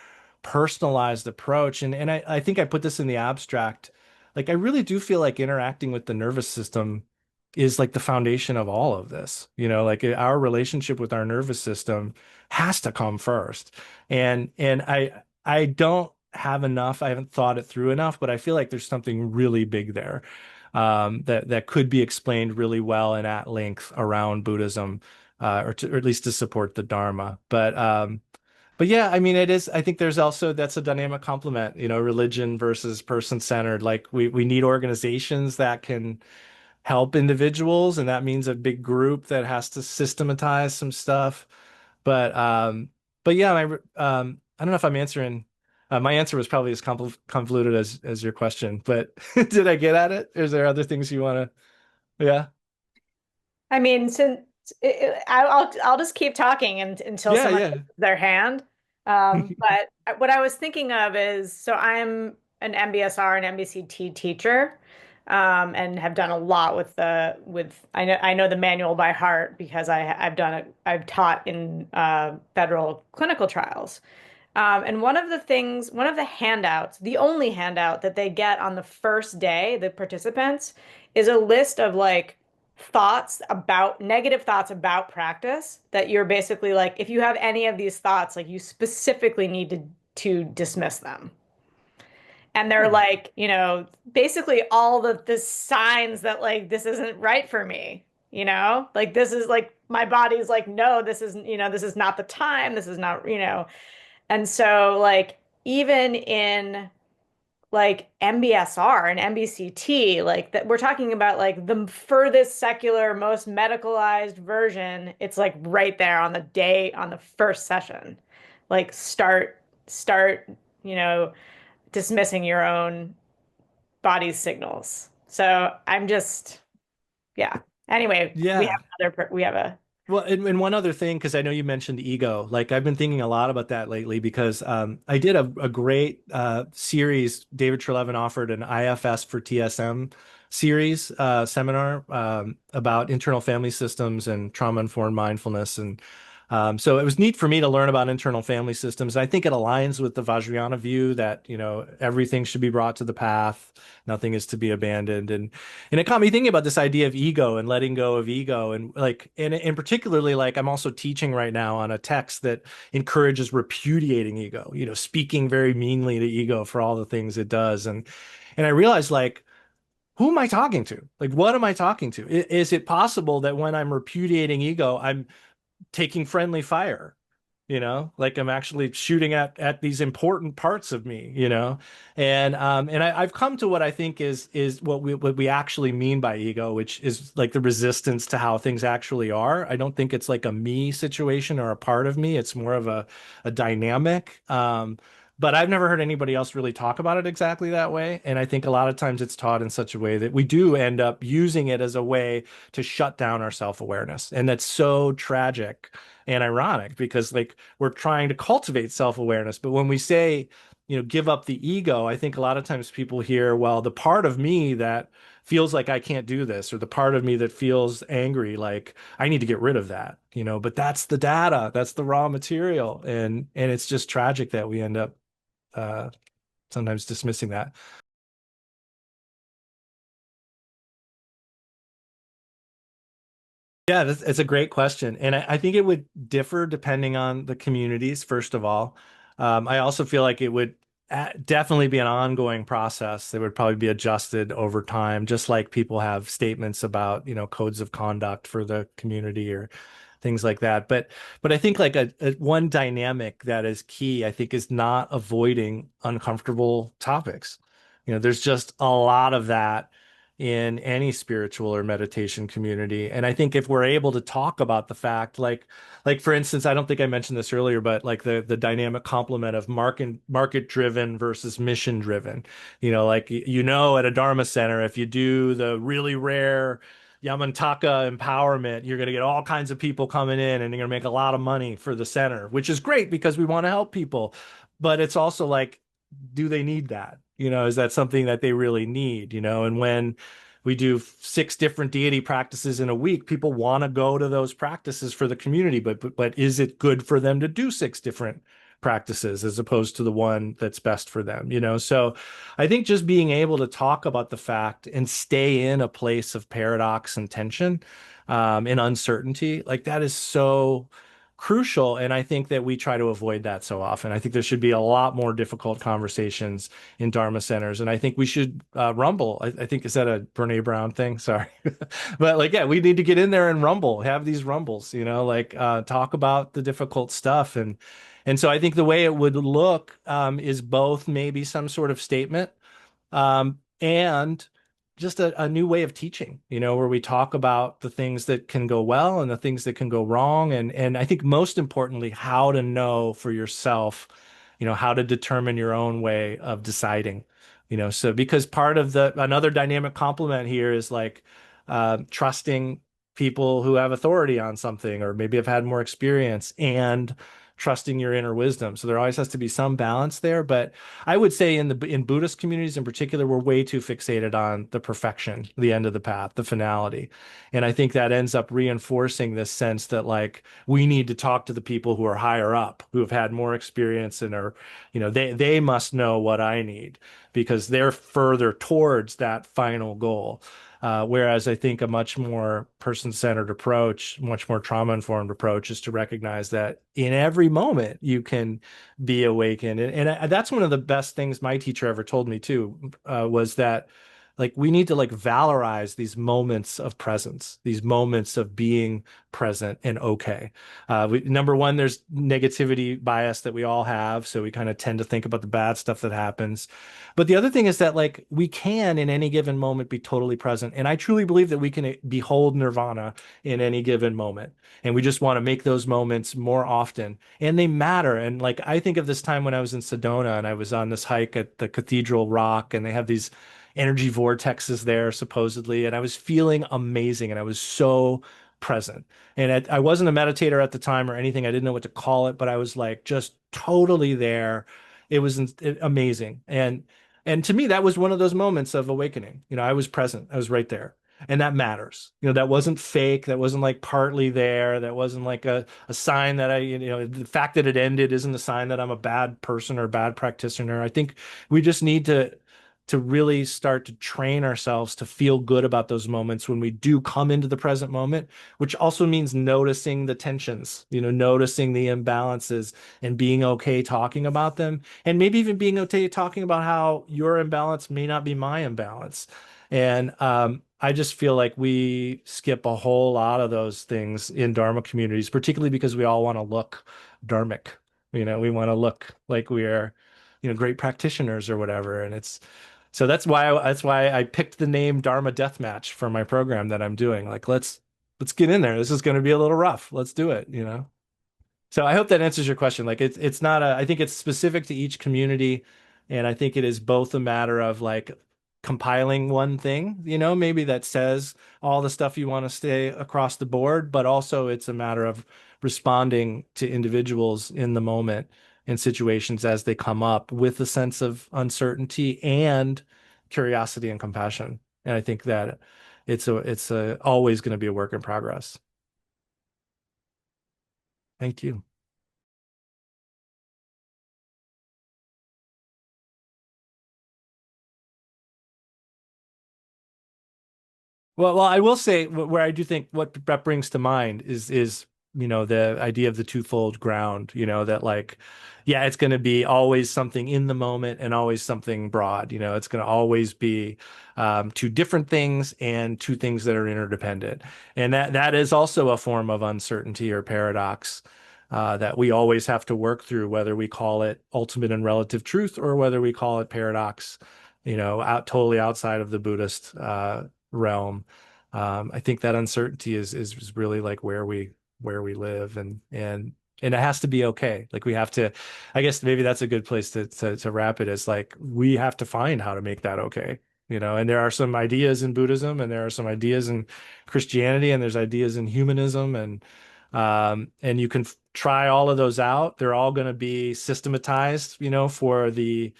personalized approach. And I think I put this in the abstract. Like I really do feel like interacting with the nervous system is like the foundation of all of this. Like our relationship with our nervous system has to come first. And I don't have enough. I haven't thought it through enough, but I feel like there's something really big there that could be explained really well and at length around Buddhism, or at least to support the Dharma. But yeah, I mean, it is. I think there's also that's a dynamic complement, religion versus person-centered. Like we need organizations that can help individuals, and that means a big group that has to systematize some stuff. But yeah, I don't know if I'm answering. My answer was probably as convoluted as your question, but did I get at it? Is there other things you want to? Yeah, I mean, since I'll just keep talking until yeah, someone yeah. raises their hand. But what I was thinking of is, so I'm an MBSR and MBCT teacher, and have done a lot with I know the manual by heart because I've taught in federal clinical trials. And one of the handouts, the only handout that they get on the first day, the participants, is a list of like negative thoughts about practice that you're basically like, if you have any of these thoughts, like you specifically need to dismiss them. And they're Hmm. like, basically all the signs that like this isn't right for me, like this is like my body's like, no, this isn't, this is not the time, this is not, and so like even in like MBSR and MBCT, like that we're talking about like the furthest secular, most medicalized version. It's like right there on the day on the first session. Like start, you know, dismissing your own body's signals. So I'm just, yeah. Anyway, Yeah. we have a Well, and one other thing, because I know you mentioned ego. Like I've been thinking a lot about that lately because I did a great series. David Treleaven offered an IFS for TSM series seminar about internal family systems and trauma-informed mindfulness. And so it was neat for me to learn about internal family systems. I think it aligns with the Vajrayana view that, everything should be brought to the path, nothing is to be abandoned. And it got me thinking about this idea of ego and letting go of ego. And like, and particularly, like, I'm also teaching right now on a text that encourages repudiating ego, speaking very meanly to ego for all the things it does. And I realized, like, who am I talking to? Like, what am I talking to? Is it possible that when I'm repudiating ego, I'm taking friendly fire? Like I'm actually shooting at these important parts of me, and I've come to what I think is what we actually mean by ego, which is like the resistance to how things actually are. I don't think it's like a me situation or a part of me. It's more of a dynamic. But I've never heard anybody else really talk about it exactly that way. And I think a lot of times it's taught in such a way that we do end up using it as a way to shut down our self-awareness. And that's so tragic and ironic because like we're trying to cultivate self-awareness, but when we say, give up the ego, I think a lot of times people hear, well, the part of me that feels like I can't do this, or the part of me that feels angry, like I need to get rid of that, but that's the data, that's the raw material. And it's just tragic that we end up uh sometimes dismissing that. Yeah, it's a great question. And I think it would differ depending on the communities, first of all. I also feel like it would definitely be an ongoing process that would probably be adjusted over time, just like people have statements about, codes of conduct for the community or things like that. But I think like a one dynamic that is key, I think, is not avoiding uncomfortable topics. There's just a lot of that in any spiritual or meditation community. And I think if we're able to talk about the fact, like for instance, I don't think I mentioned this earlier, but like the dynamic complement of market driven versus mission driven. Like at a Dharma center, if you do the really rare Yamantaka empowerment, you're going to get all kinds of people coming in and you're going to make a lot of money for the center, which is great because we want to help people. But it's also like, do they need that? Is that something that they really need? And when we do 6 different deity practices in a week, people want to go to those practices for the community, but is it good for them to do 6 different practices as opposed to the one that's best for them? So I think just being able to talk about the fact and stay in a place of paradox and tension, and uncertainty, like that is so crucial. And I think that we try to avoid that so often. I think there should be a lot more difficult conversations in Dharma centers. And I think we should rumble. I think, is that a Brene Brown thing? Sorry. But like, yeah, we need to get in there and rumble, have these rumbles, like talk about the difficult stuff. And so I think the way it would look is both maybe some sort of statement, and just a new way of teaching, where we talk about the things that can go well and the things that can go wrong. And I think most importantly, how to know for yourself, how to determine your own way of deciding, so because part of another dynamic complement here is like trusting people who have authority on something or maybe have had more experience and trusting your inner wisdom. So there always has to be some balance there. But I would say in Buddhist communities in particular, we're way too fixated on the perfection, the end of the path, the finality. And I think that ends up reinforcing this sense that like we need to talk to the people who are higher up, who have had more experience and are, they must know what I need because they're further towards that final goal. Whereas I think a much more person-centered approach, much more trauma-informed approach is to recognize that in every moment you can be awakened. And that's one of the best things my teacher ever told me too, was that like we need to like valorize these moments of presence, these moments of being present and okay. Number one, there's negativity bias that we all have, so we kind of tend to think about the bad stuff that happens. But the other thing is that like we can in any given moment be totally present, and I truly believe that we can behold nirvana in any given moment, and we just want to make those moments more often, and they matter. And like I think of this time when I was in Sedona and I was on this hike at the Cathedral Rock, and they have these energy vortexes there supposedly, and I was feeling amazing, and I was so present. And I wasn't a meditator at the time or anything. I didn't know what to call it, but I was like just totally there. It was amazing. And to me, that was one of those moments of awakening. I was present. I was right there. And that matters. That wasn't fake. That wasn't like partly there. That wasn't like a sign that the fact that it ended isn't a sign that I'm a bad person or a bad practitioner. I think we just need to really start to train ourselves to feel good about those moments when we do come into the present moment, which also means noticing the tensions, noticing the imbalances and being okay talking about them. And maybe even being okay talking about how your imbalance may not be my imbalance. And I just feel like we skip a whole lot of those things in Dharma communities, particularly because we all want to look dharmic. We want to look like we're, great practitioners or whatever. And so that's why I picked the name Dharma Deathmatch for my program that I'm doing. Like, let's get in there. This is going to be a little rough. Let's do it. So I hope that answers your question. Like it's not I think it's specific to each community, and I think it is both a matter of like compiling one thing, maybe that says all the stuff you want to stay across the board, but also it's a matter of responding to individuals in the moment in situations as they come up with a sense of uncertainty and curiosity and compassion. And I think that it's always going to be a work in progress. Thank you. Well, I will say where I do think what that brings to mind is the idea of the twofold ground, that like, yeah, it's going to be always something in the moment and always something broad. It's going to always be two different things and two things that are interdependent, and that is also a form of uncertainty or paradox. That we always have to work through, whether we call it ultimate and relative truth or whether we call it paradox, out totally outside of the Buddhist realm. I think that uncertainty is really like where we live, and it has to be okay. Like we have to, I guess maybe that's a good place to wrap it. Is like we have to find how to make that okay. And there are some ideas in Buddhism, and there are some ideas in Christianity, and there's ideas in humanism, and you can try all of those out. They're all going to be systematized, for the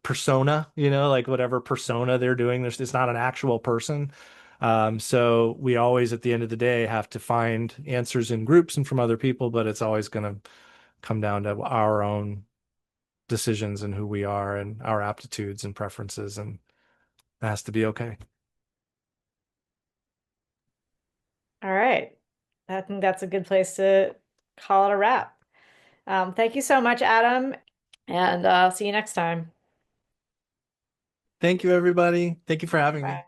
persona, like whatever persona they're doing. It's not an actual person. So we always, at the end of the day, have to find answers in groups and from other people, but it's always going to come down to our own decisions and who we are and our aptitudes and preferences, and it has to be okay. All right. I think that's a good place to call it a wrap. Thank you so much, Adam, and see you next time. Thank you, everybody. Thank you for having me. Bye.